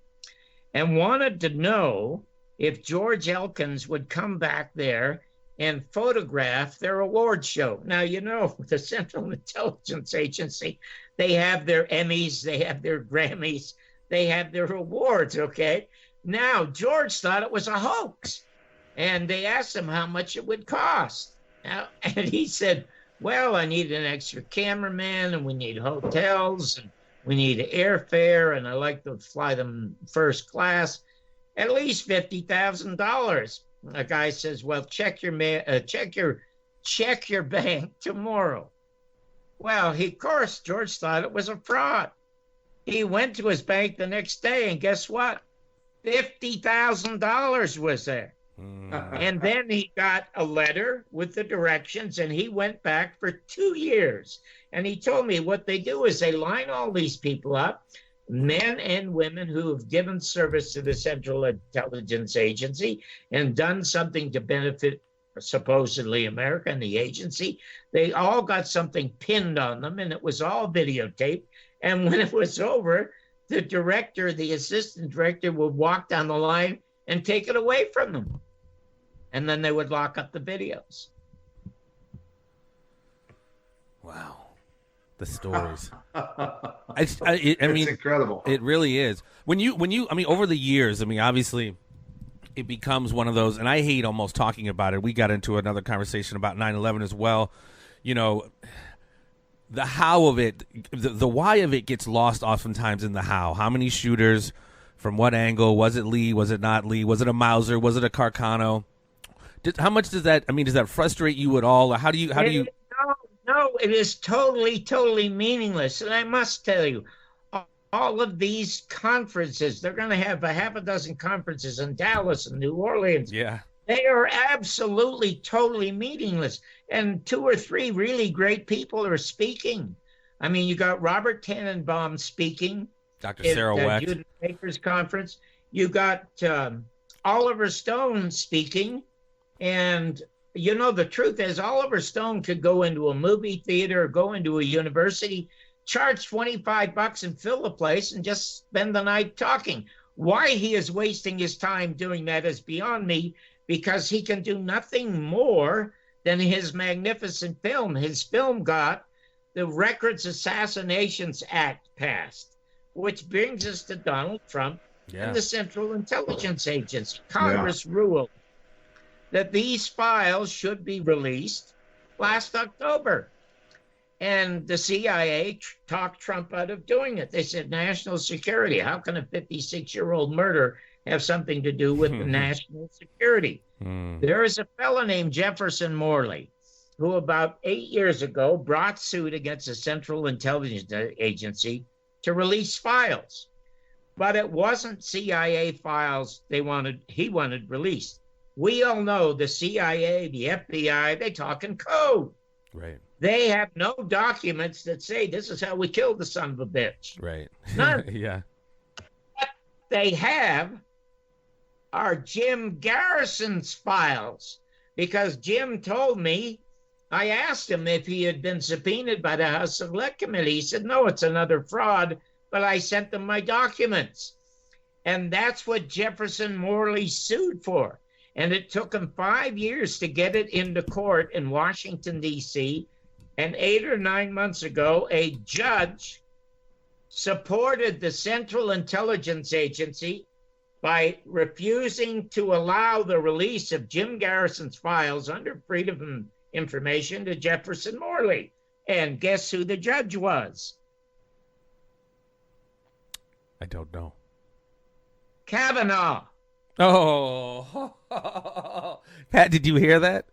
and wanted to know if George Elkins would come back there and photograph their award show. Now, you know, the Central Intelligence Agency, they have their Emmys, they have their Grammys, they have their awards, okay? Now, George thought it was a hoax. And they asked him how much it would cost. Now, and he said, well, I need an extra cameraman, and we need hotels, and we need airfare, and I like to fly them first class, at least $50,000. The guy says, well, check your bank tomorrow. Well, of course, George thought it was a fraud. He went to his bank the next day, and guess what? $50,000 was there. And then he got a letter with the directions, and he went back for 2 years. And he told me what they do is they line all these people up, men and women who have given service to the Central Intelligence Agency and done something to benefit supposedly America and the agency. They all got something pinned on them, and it was all videotaped. And when it was over, the director, the assistant director, would walk down the line and take it away from them. And then they would lock up the videos. Wow. The stories. I mean, it's incredible. It really is. When you, I mean, over the years, I mean, obviously it becomes one of those, and I hate almost talking about it. We got into another conversation about 9/11 as well. You know, the how of it, the why of it gets lost oftentimes in the how. How many shooters? From what angle? Was it Lee? Was it not Lee? Was it a Mauser? Was it a Carcano? How much does that? I mean, does that frustrate you at all? Or how do you? No, it is totally meaningless. And I must tell you, all of these conferences, they're going to have a half a dozen conferences in Dallas and New Orleans. Yeah, they are absolutely totally meaningless. And 2 or 3 really great people are speaking. I mean, you got Robert Tannenbaum speaking. Dr. Sarah Wecht. Judith Baker's conference. You got Oliver Stone speaking. And, you know, the truth is Oliver Stone could go into a movie theater or go into a university, charge $25 and fill the place and just spend the night talking. Why he is wasting his time doing that is beyond me, because he can do nothing more than his magnificent film. His film got the Records Assassinations Act passed, which brings us to Donald Trump and the Central Intelligence Agency. Congress ruled that these files should be released last October. And the CIA talked Trump out of doing it. They said national security. How can a 56-year-old murder have something to do with the national security? There is a fellow named Jefferson Morley who about 8 years ago brought suit against the Central Intelligence Agency to release files. But it wasn't CIA files he wanted released. We all know the CIA, the FBI, they talk in code. Right. They have no documents that say this is how we killed the son of a bitch. Right. None. Yeah. What they have are Jim Garrison's files because Jim told me, I asked him if he had been subpoenaed by the House Select Committee. He said, no, it's another fraud, but I sent them my documents. And that's what Jefferson Morley sued for. And it took him 5 years to get it into court in Washington, D.C. And 8 or 9 months ago, a judge supported the Central Intelligence Agency by refusing to allow the release of Jim Garrison's files under Freedom of Information to Jefferson Morley. And guess who the judge was? I don't know. Kavanaugh. Oh, Pat, did you hear that?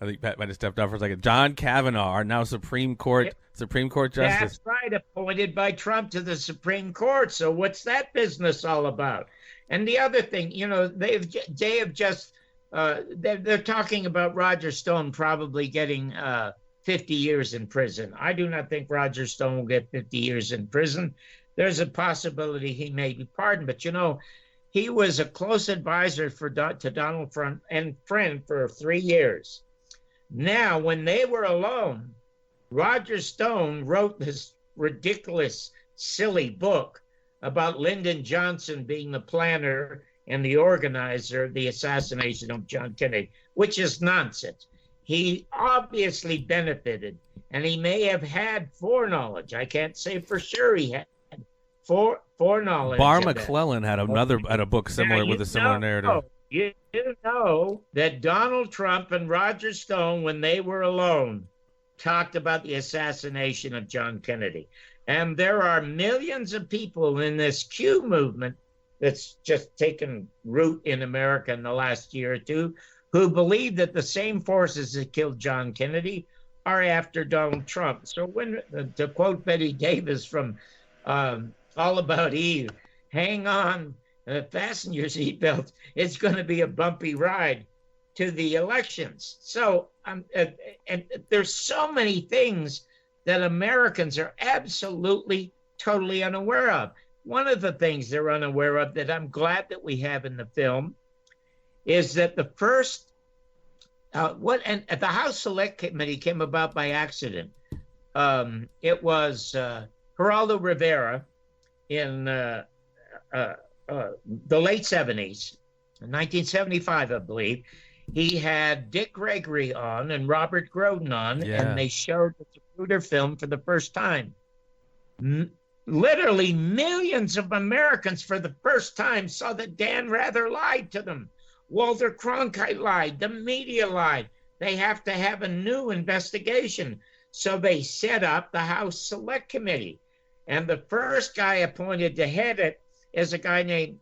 I think Pat might have stepped off for a second. John Kavanaugh, our now Supreme Court Justice. That's right, appointed by Trump to the Supreme Court. So what's that business all about? And the other thing, they have just they're talking about Roger Stone probably getting 50 years in prison. I do not think Roger Stone will get 50 years in prison. There's a possibility he may be pardoned, but he was a close advisor to Donald Trump and friend for 3 years. Now, when they were alone, Roger Stone wrote this ridiculous, silly book about Lyndon Johnson being the planner and the organizer of the assassination of John Kennedy, which is nonsense. He obviously benefited, and he may have had foreknowledge. I can't say for sure he had foreknowledge. Barr McClellan had a book similar with a similar narrative. You know that Donald Trump and Roger Stone, when they were alone, talked about the assassination of John Kennedy. And there are millions of people in this Q movement that's just taken root in America in the last year or two who believe that the same forces that killed John Kennedy are after Donald Trump. So when, to quote Betty Davis from All About Eve, hang on, fasten your seatbelts. It's going to be a bumpy ride to the elections. So and there's so many things that Americans are absolutely, totally unaware of. One of the things they're unaware of that I'm glad that we have in the film is that the first, the House Select Committee came about by accident. It was Geraldo Rivera in the late 70s, 1975, I believe. He had Dick Gregory on and Robert Groden on, and they showed the Zapruder film for the first time. Literally millions of Americans for the first time saw that Dan Rather lied to them. Walter Cronkite lied. The media lied. They have to have a new investigation. So they set up the House Select Committee. And the first guy appointed to head it is a guy named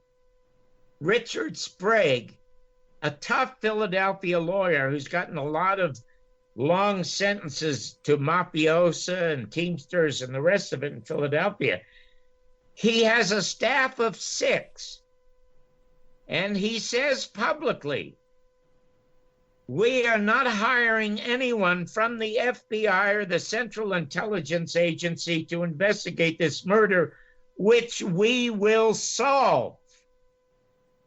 Richard Sprague, a tough Philadelphia lawyer who's gotten a lot of long sentences to mafiosa and Teamsters and the rest of it in Philadelphia. He has a staff of 6. And he says publicly, we are not hiring anyone from the FBI or the Central Intelligence Agency to investigate this murder, which we will solve.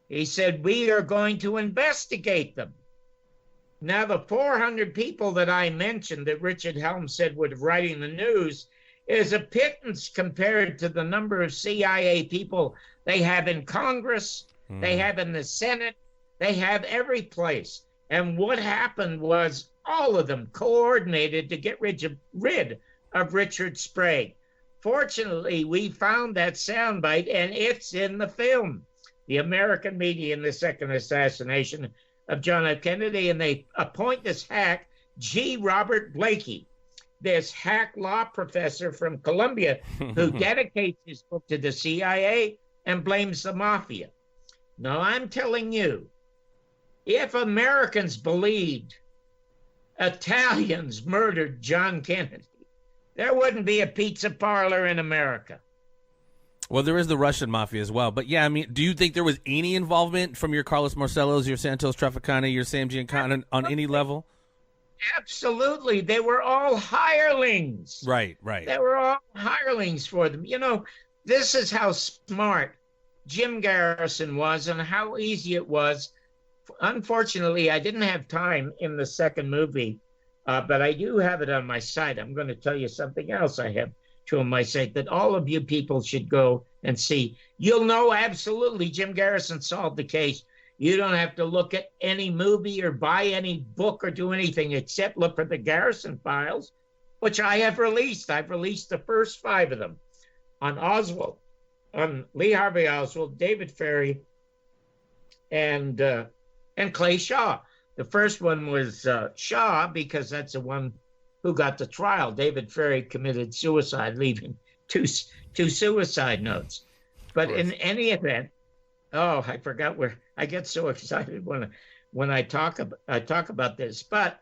He said, we are going to investigate them. Now, the 400 people that I mentioned that Richard Helms said were writing the news is a pittance compared to the number of CIA people they have in Congress, they have in the Senate, they have every place. And what happened was all of them coordinated to get rid of Richard Sprague. Fortunately, we found that soundbite, and it's in the film. The American media in the second assassination of John F. Kennedy, and they appoint this hack, G. Robert Blakey, this hack law professor from Columbia, who dedicates his book to the CIA and blames the Mafia. Now, I'm telling you, if Americans believed Italians murdered John Kennedy, there wouldn't be a pizza parlor in America. Well, there is the Russian mafia as well. But, yeah, I mean, do you think there was any involvement from your Carlos Marcellos, your Santos Trafficani, your Sam Giancana on any level? Absolutely. They were all hirelings. Right. They were all hirelings for them. This is how smart Jim Garrison was and how easy it was unfortunately, I didn't have time in the second movie, but I do have it on my site. I'm going to tell you something else I have on my site that all of you people should go and see. You'll know absolutely Jim Garrison solved the case. You don't have to look at any movie or buy any book or do anything except look for the Garrison files, which I have released. I've released the first 5 of them on Oswald, on Lee Harvey Oswald, David Ferrie, and Clay Shaw. The first one was Shaw because that's the one who got the trial. David Ferrie committed suicide, leaving two suicide notes. But in any event, I forgot where I get so excited when I talk about this. But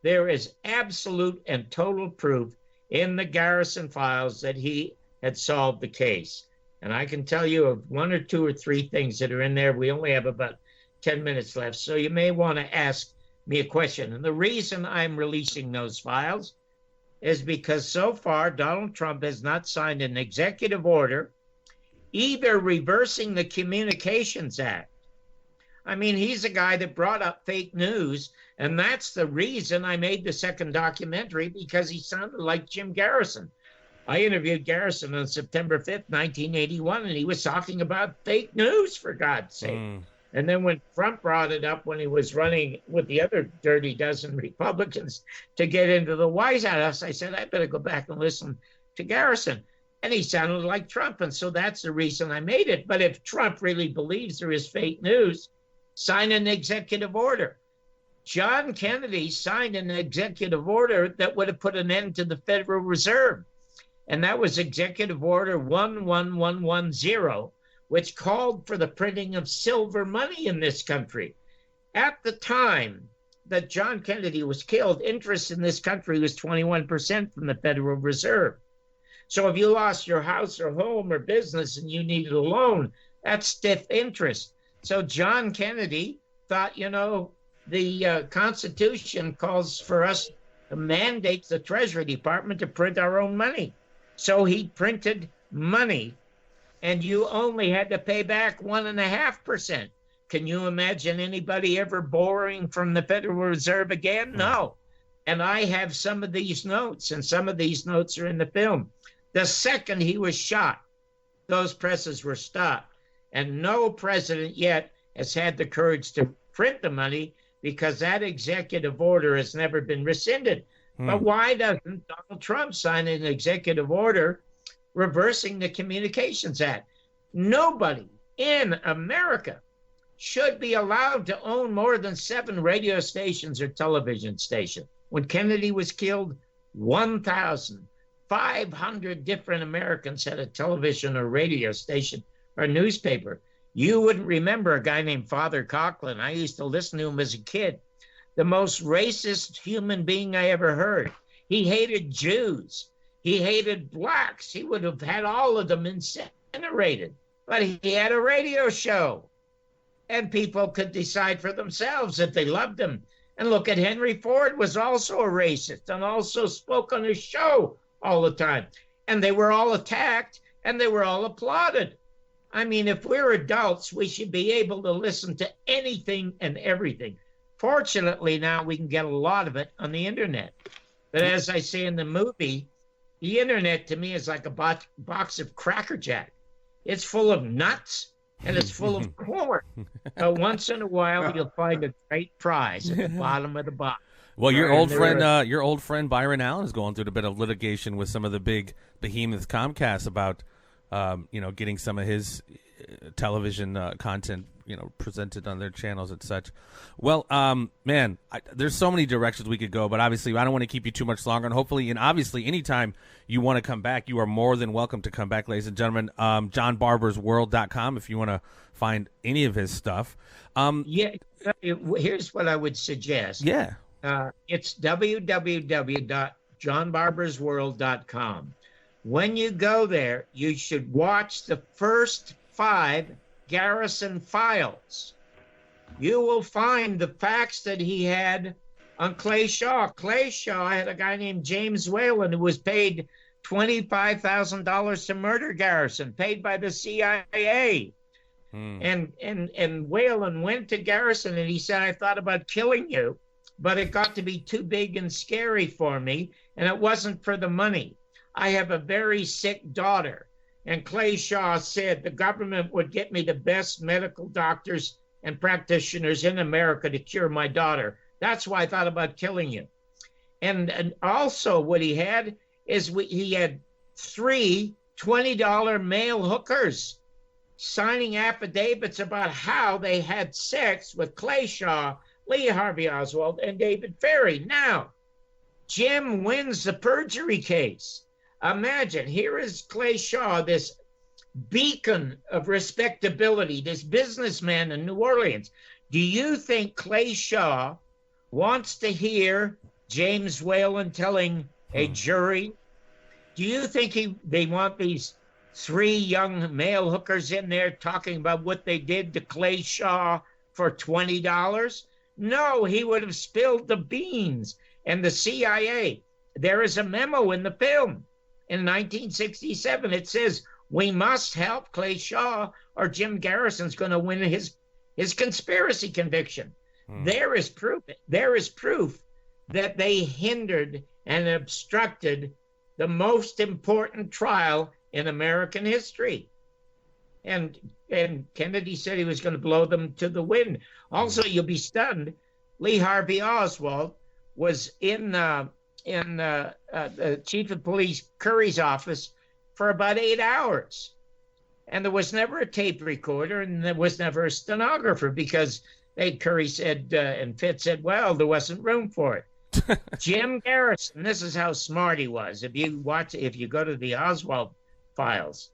there is absolute and total proof in the Garrison files that he had solved the case. And I can tell you of 1 or 2 or 3 things that are in there. We only have about 10 minutes left, so you may want to ask me a question. And the reason I'm releasing those files is because so far Donald Trump has not signed an executive order either reversing the Communications Act. I mean, he's a guy that brought up fake news, and that's the reason I made the second documentary, because he sounded like Jim Garrison. I interviewed Garrison on September 5th, 1981, and he was talking about fake news, for God's sake. And then when Trump brought it up when he was running with the other dirty dozen Republicans to get into the White House, I said, I better go back and listen to Garrison. And he sounded like Trump. And so that's the reason I made it. But if Trump really believes there is fake news, sign an executive order. John Kennedy signed an executive order that would have put an end to the Federal Reserve. And that was Executive Order 11110. Which called for the printing of silver money in this country. At the time that John Kennedy was killed, interest in this country was 21% from the Federal Reserve. So if you lost your house or home or business and you needed a loan, that's stiff interest. So John Kennedy thought, the Constitution calls for us to mandate the Treasury Department to print our own money. So he printed money, and you only had to pay back 1.5%. Can you imagine anybody ever borrowing from the Federal Reserve again? No. And I have some of these notes, and some of these notes are in the film. The second he was shot, those presses were stopped. And no president yet has had the courage to print the money, because that executive order has never been rescinded. But why doesn't Donald Trump sign an executive order reversing the Communications Act? Nobody in America should be allowed to own more than 7 radio stations or television stations. When Kennedy was killed, 1,500 different Americans had a television or radio station or newspaper. You wouldn't remember a guy named Father Coughlin. I used to listen to him as a kid. The most racist human being I ever heard. He hated Jews. He hated blacks. He would have had all of them incinerated. But he had a radio show. And people could decide for themselves if they loved him. And look at Henry Ford, was also a racist and also spoke on his show all the time. And they were all attacked and they were all applauded. I mean, if we're adults, we should be able to listen to anything and everything. Fortunately, now we can get a lot of it on the internet. But as I say in the movie, the internet to me is like a box of Cracker Jack. It's full of nuts and it's full of corn. But once in a while, you'll find a great prize at the bottom of the box. Well, your old friend Byron Allen is going through a bit of litigation with some of the big behemoth Comcast about, getting some of his television content, presented on their channels and such. Well, there's so many directions we could go, but obviously I don't want to keep you too much longer. And hopefully, and obviously, anytime you want to come back, you are more than welcome to come back, ladies and gentlemen. JohnBarbour'sWorld.com if you want to find any of his stuff. Here's what I would suggest. Yeah. It's www.johnbarbour'sworld.com. When you go there, you should watch the first 5 Garrison files. You will find the facts that he had on Clay Shaw. Clay Shaw had a guy named James Whalen who was paid $25,000 to murder Garrison, paid by the CIA. And Whalen went to Garrison and he said, I thought about killing you, but it got to be too big and scary for me, and it wasn't for the money. I have a very sick daughter. And Clay Shaw said the government would get me the best medical doctors and practitioners in America to cure my daughter. That's why I thought about killing you. And also what he had is he had 3 $20 male hookers signing affidavits about how they had sex with Clay Shaw, Lee Harvey Oswald, and David Ferrie. Now, Jim wins the perjury case. Imagine, here is Clay Shaw, this beacon of respectability, this businessman in New Orleans. Do you think Clay Shaw wants to hear James Whalen telling a jury? Do you think they want these 3 young male hookers in there talking about what they did to Clay Shaw for $20? No, he would have spilled the beans. And the CIA, there is a memo in the film in 1967. It says, we must help Clay Shaw or Jim Garrison's going to win his conspiracy conviction. There is proof that they hindered and obstructed the most important trial in American history. And Kennedy said he was going to blow them to the wind. Also, you'll be stunned, Lee Harvey Oswald was in the chief of police Curry's office for about 8 hours. And there was never a tape recorder and there was never a stenographer because Curry said, and Fitz said, well, there wasn't room for it. Jim Garrison, this is how smart he was. If you go to the Oswald files,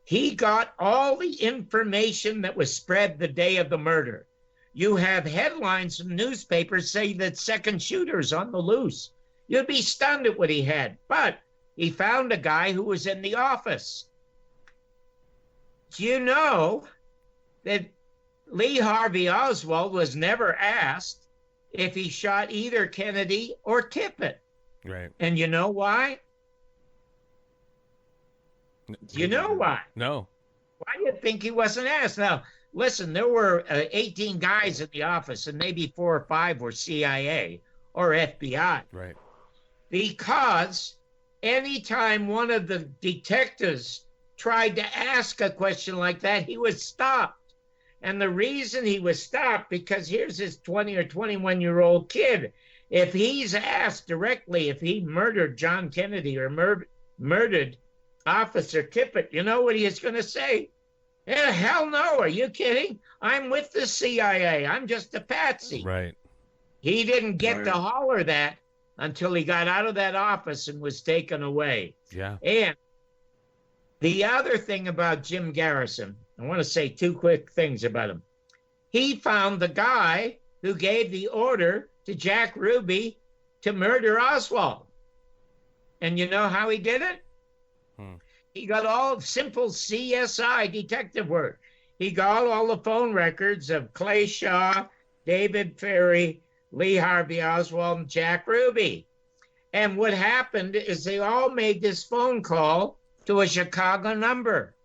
he got all the information that was spread the day of the murder. You have headlines from newspapers saying that second shooter's on the loose. You'd be stunned at what he had. But he found a guy who was in the office. Do you know that Lee Harvey Oswald was never asked if he shot either Kennedy or Tippit? Right. And you know why? Do you know why? No. Why do you think he wasn't asked? Now, listen, there were 18 guys in the office, and maybe 4 or 5 were CIA or FBI. Right. Because anytime one of the detectives tried to ask a question like that, he was stopped. And the reason he was stopped, because here's this 20 or 21-year-old kid. If he's asked directly if he murdered John Kennedy or murdered Officer Tippit, you know what he is going to say? Yeah, hell no. Are you kidding? I'm with the CIA. I'm just a patsy. Right. He didn't get to holler that until he got out of that office and was taken away. Yeah. And the other thing about Jim Garrison, I want to say 2 quick things about him. He found the guy who gave the order to Jack Ruby to murder Oswald. And you know how he did it? He got all simple CSI detective work. He got all the phone records of Clay Shaw, David Ferrie, Lee Harvey Oswald, and Jack Ruby. And what happened is they all made this phone call to a Chicago number.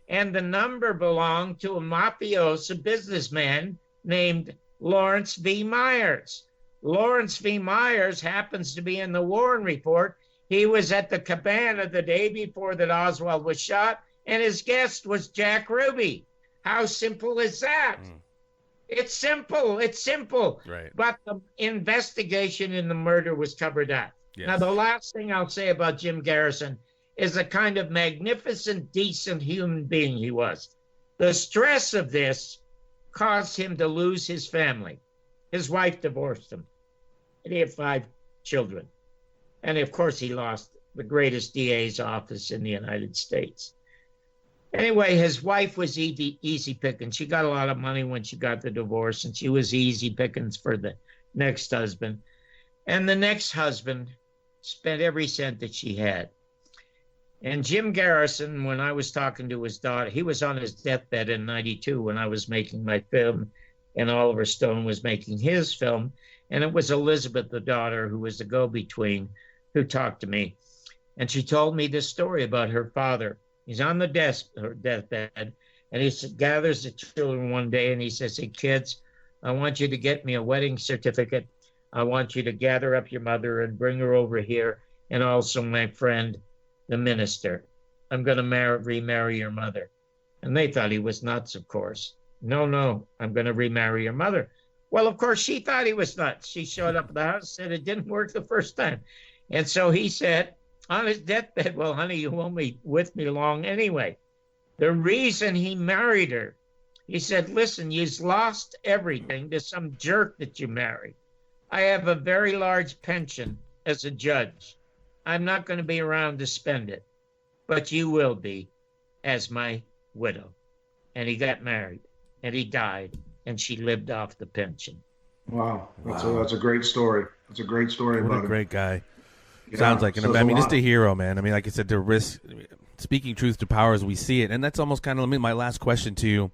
And the number belonged to a mafioso businessman named Lawrence V. Myers. Lawrence V. Myers happens to be in the Warren Report. He was at the Cabana the day before that Oswald was shot, and his guest was Jack Ruby. How simple is that? It's simple. It's simple. Right. But the investigation in the murder was covered up. Yes. Now, the last thing I'll say about Jim Garrison is the kind of magnificent, decent human being he was. The stress of this caused him to lose his family. His wife divorced him, and he had 5 children. And of course, he lost the greatest DA's office in the United States. Anyway, his wife was easy pickings. She got a lot of money when she got the divorce, and she was easy pickings for the next husband. And the next husband spent every cent that she had. And Jim Garrison, when I was talking to his daughter, he was on his deathbed in 92 when I was making my film, and Oliver Stone was making his film. And it was Elizabeth, the daughter, who was the go-between, who talked to me. And she told me this story about her father. He's on her deathbed, And he gathers the children one day and he says, hey, kids, I want you to get me a wedding certificate. I want you to gather up your mother and bring her over here. And also my friend, the minister. I'm going to remarry your mother. And they thought he was nuts, of course. No, I'm going to remarry your mother. Well, of course, she thought he was nuts. She showed up at the house, said it didn't work the first time. And so he said on his deathbed, well, honey, you won't be with me long anyway. The reason he married her, he said, listen, you've lost everything to some jerk that you married. I have a very large pension as a judge. I'm not going to be around to spend it, but you will be as my widow. And he got married and he died and she lived off the pension. Wow. That's a great story. That's a great story. What about a great guy. Yeah, Sounds like just a hero, man. I mean, like I said, speaking truth to power as we see it. And that's almost kind of my last question to you.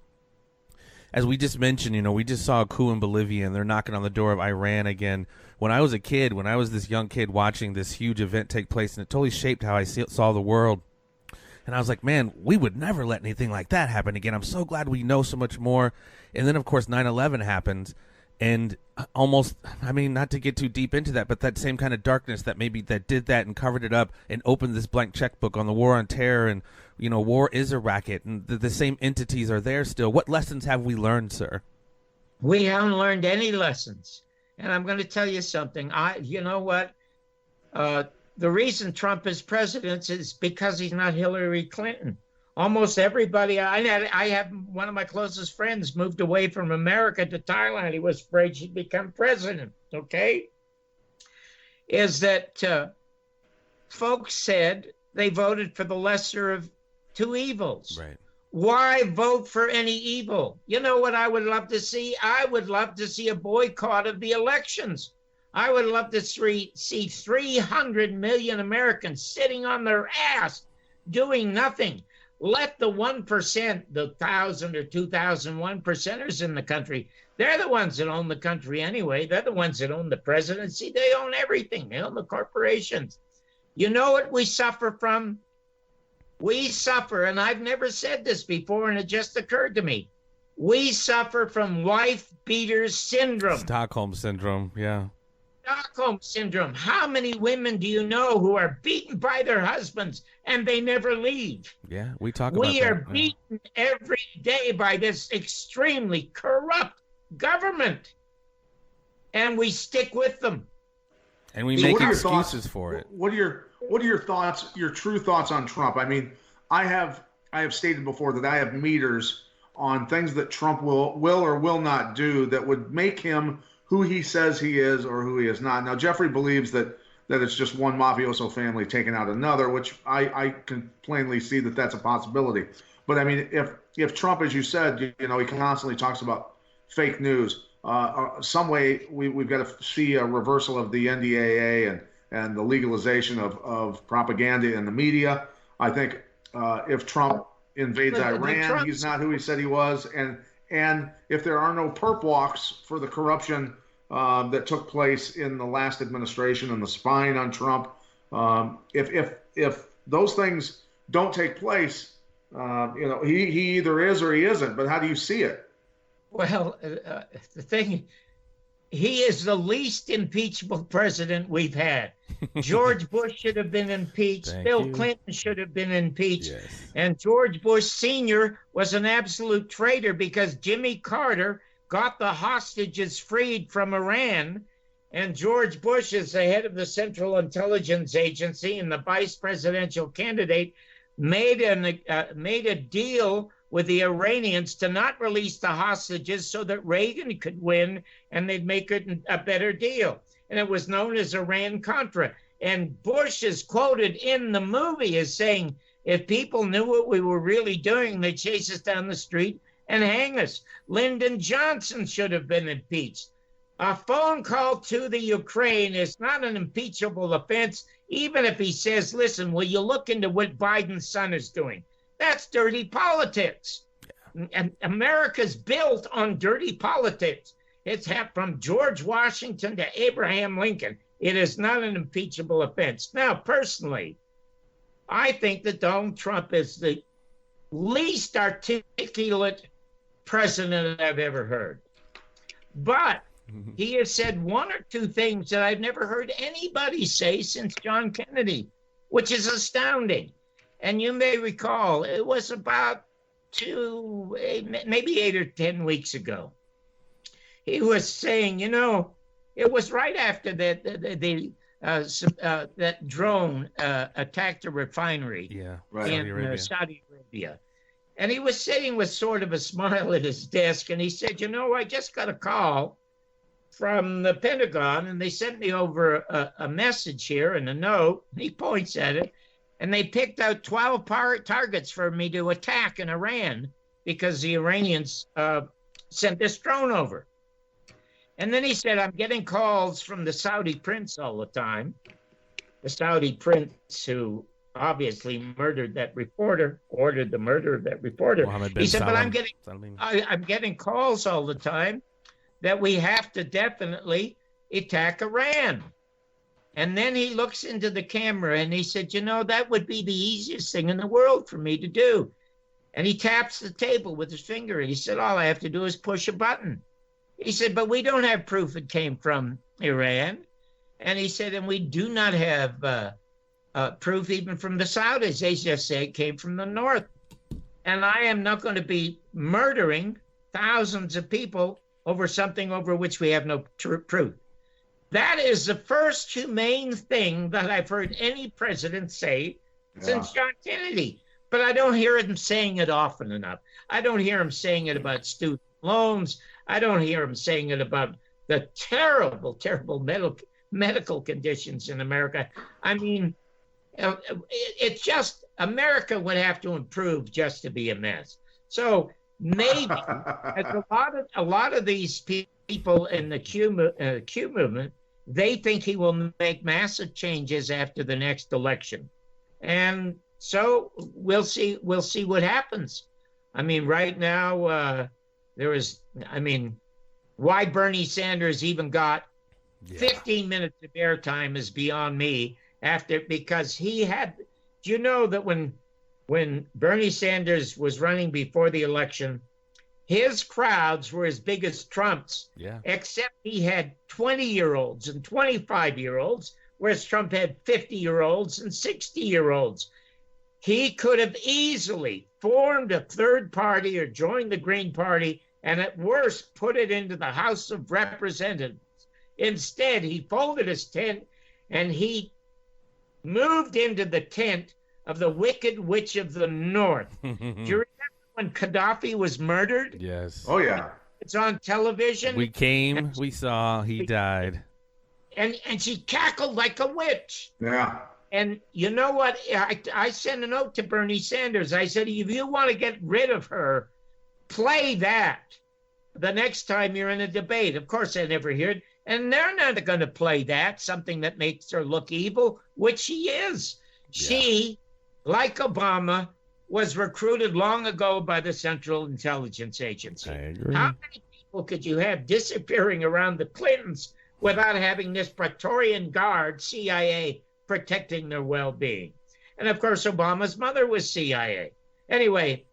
As we just mentioned, we just saw a coup in Bolivia and they're knocking on the door of Iran again. When I was a kid, when I was this young kid watching this huge event take place, and it totally shaped how I saw the world. And I was like, man, we would never let anything like that happen again. I'm so glad we know so much more. And then, of course, 9/11 happens. And almost, not to get too deep into that, but that same kind of darkness that did that and covered it up and opened this blank checkbook on the war on terror. And, war is a racket. And the same entities are there still. What lessons have we learned, sir? We haven't learned any lessons. And I'm going to tell you something. You know what? The reason Trump is president is because he's not Hillary Clinton. Almost everybody, I have one of my closest friends moved away from America to Thailand. He was afraid she'd become president, okay? Is that folks said they voted for the lesser of two evils. Right. Why vote for any evil? You know what I would love to see? I would love to see a boycott of the elections. I would love to see 300 million Americans sitting on their ass doing nothing. Let the 1%, the 1,000 or 2,001 percenters in the country, they're the ones that own the country anyway. They're the ones that own the presidency. They own everything. They own the corporations. You know what we suffer from? We suffer, and I've never said this before, and it just occurred to me. We suffer from wife beaters syndrome. Stockholm syndrome, yeah. Stockholm syndrome. How many women do you know who are beaten by their husbands and they never leave? Yeah, we talk about that. We are beaten every day by this extremely corrupt government, and we stick with them. And we make excuses for it. What are your thoughts, your true thoughts on Trump? I have stated before that I have meters on things that Trump will or will not do that would make him who he says he is or who he is not. Now, Jeffrey believes that it's just one mafioso family taking out another, which I can plainly see that that's a possibility. But if Trump, as you said, he constantly talks about fake news. Some way we've got to see a reversal of the NDAA and the legalization of propaganda in the media. I think if Trump invades Iran, he's not who he said he was, and if there are no perp walks for the corruption that took place in the last administration and the spying on Trump, if those things don't take place, he either is or he isn't. But how do you see it? Well, the thing, he is the least impeachable president we've had. George Bush should have been impeached. Bill Clinton should have been impeached. Yes. And George Bush Sr. was an absolute traitor because Jimmy Carter got the hostages freed from Iran. And George Bush, as the head of the Central Intelligence Agency and the vice presidential candidate, made a deal with the Iranians to not release the hostages so that Reagan could win and they'd make it a better deal. And it was known as Iran-Contra. And Bush is quoted in the movie as saying, if people knew what we were really doing, they'd chase us down the street and hang us. Lyndon Johnson should have been impeached. A phone call to the Ukraine is not an impeachable offense, even if he says, listen, will you look into what Biden's son is doing? That's dirty politics. And America's built on dirty politics. It's happened from George Washington to Abraham Lincoln. It is not an impeachable offense. Now, personally, I think that Donald Trump is the least articulate president I've ever heard. But he has said one or two things that I've never heard anybody say since John Kennedy, which is astounding. And you may recall, it was about maybe 8 or 10 weeks ago. He was saying, it was right after that drone attacked a refinery in Saudi Arabia. And he was sitting with sort of a smile at his desk, and he said, I just got a call from the Pentagon, and they sent me over a message here and a note. He points at it, and they picked out 12 targets for me to attack in Iran because the Iranians sent this drone over. And then he said, I'm getting calls from the Saudi prince all the time, the Saudi prince who obviously ordered the murder of that reporter. He said, but I'm getting calls all the time that we have to definitely attack Iran. And then he looks into the camera and he said, that would be the easiest thing in the world for me to do. And he taps the table with his finger and he said, all I have to do is push a button. He said, but we don't have proof it came from Iran. And he said, and we do not have proof even from the Saudis. They just say it came from the north. And I am not going to be murdering thousands of people over something over which we have no proof. That is the first humane thing that I've heard any president say since John Kennedy. But I don't hear him saying it often enough. I don't hear him saying it about student loans. I don't hear him saying it about the terrible, terrible medical conditions in America. I mean, it's just, America would have to improve just to be a mess. So maybe a lot of these people in the Q movement, they think he will make massive changes after the next election. And so we'll see what happens. I mean, right now, why Bernie Sanders even got 15 minutes of airtime is beyond me because he had, do you know that when Bernie Sanders was running before the election, his crowds were as big as Trump's, except he had 20-year-olds and 25-year-olds, whereas Trump had 50-year-olds and 60-year-olds. He could have easily formed a third party or joined the Green Party and at worst put it into the House of Representatives. Instead, he folded his tent and he moved into the tent of the Wicked Witch of the North. Do you remember when Gaddafi was murdered? Yes. Oh, yeah. It's on television. We came, we saw, he died. And she cackled like a witch. Yeah. And you know what? I sent a note to Bernie Sanders. I said, if you want to get rid of her, play that the next time you're in a debate. Of course, I never hear it. And they're not going to play that, something that makes her look evil, which she is. Yeah. She, like Obama, was recruited long ago by the Central Intelligence Agency. I agree. How many people could you have disappearing around the Clintons without having this Praetorian Guard, CIA, protecting their well-being? And of course, Obama's mother was CIA. Anyway,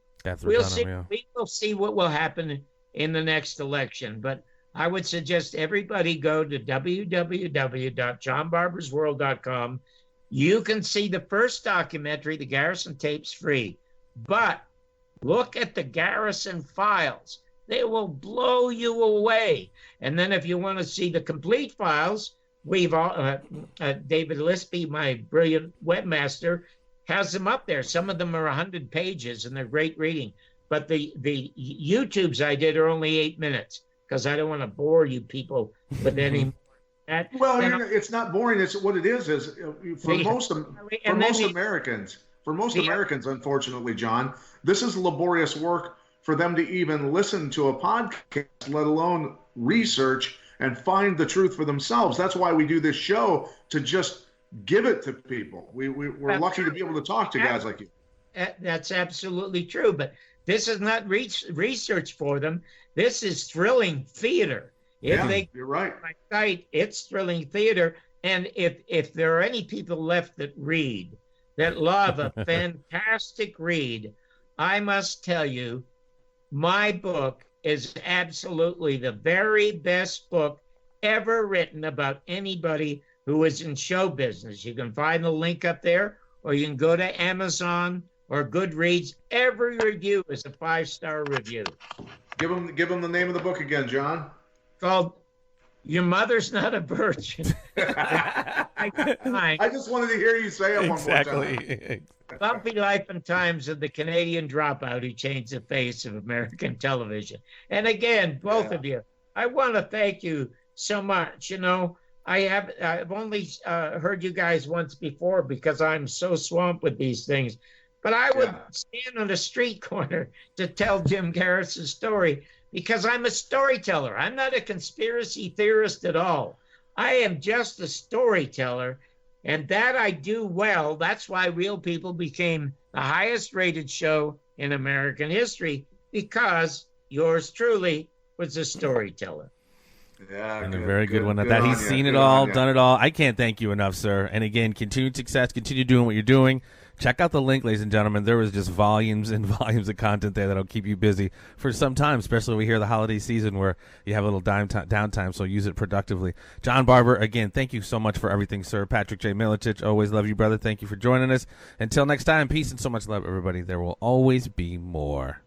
we'll see. We will see what will happen in the next election. But I would suggest everybody go to www.johnbarbersworld.com. You can see the first documentary, the Garrison Tapes, free. But look at the Garrison files. They will blow you away. And then if you want to see the complete files, we've David Lispy, my brilliant webmaster, has them up there. Some of them are 100 pages, and they're great reading. But the YouTubes I did are only 8 minutes because I don't want to bore you people with any. It's not boring. It's what it is for most Americans. For most Americans, unfortunately, John, this is laborious work for them to even listen to a podcast, let alone research and find the truth for themselves. That's why we do this show, to just give it to people. We're lucky to be able to talk to guys like you. That's absolutely true. But this is not research for them. This is thrilling theater. You're right. My site, it's thrilling theater. And if there are any people left that read, that love a fantastic read, I must tell you, my book is absolutely the very best book ever written about anybody who is in show business. You can find the link up there, or you can go to Amazon or Goodreads. Every review is a 5-star review. Give them the name of the book again, John. Called Your Mother's Not a Virgin. I just wanted to hear you say it one more time. Bumpy Life and Times of the Canadian Dropout Who Changed the Face of American Television. And again, both of you, I want to thank you so much. You know, I've only heard you guys once before because I'm so swamped with these things. But I would stand on a street corner to tell Jim Garrison's story because I'm a storyteller. I'm not a conspiracy theorist at all. I am just a storyteller, and that I do well. That's why Real People became the highest rated show in American history, because yours truly was a storyteller. Yeah, and a very good one at that. He's seen it all, done it all. I can't thank you enough, sir. And again, continued success, continue doing what you're doing. Check out the link, ladies and gentlemen. There was just volumes and volumes of content there that'll keep you busy for some time, especially over here the holiday season where you have a little downtime, so use it productively. John Barbour, again, thank you so much for everything, sir. Patrick J. Milicic, always love you, brother. Thank you for joining us. Until next time, peace and so much love, everybody. There will always be more.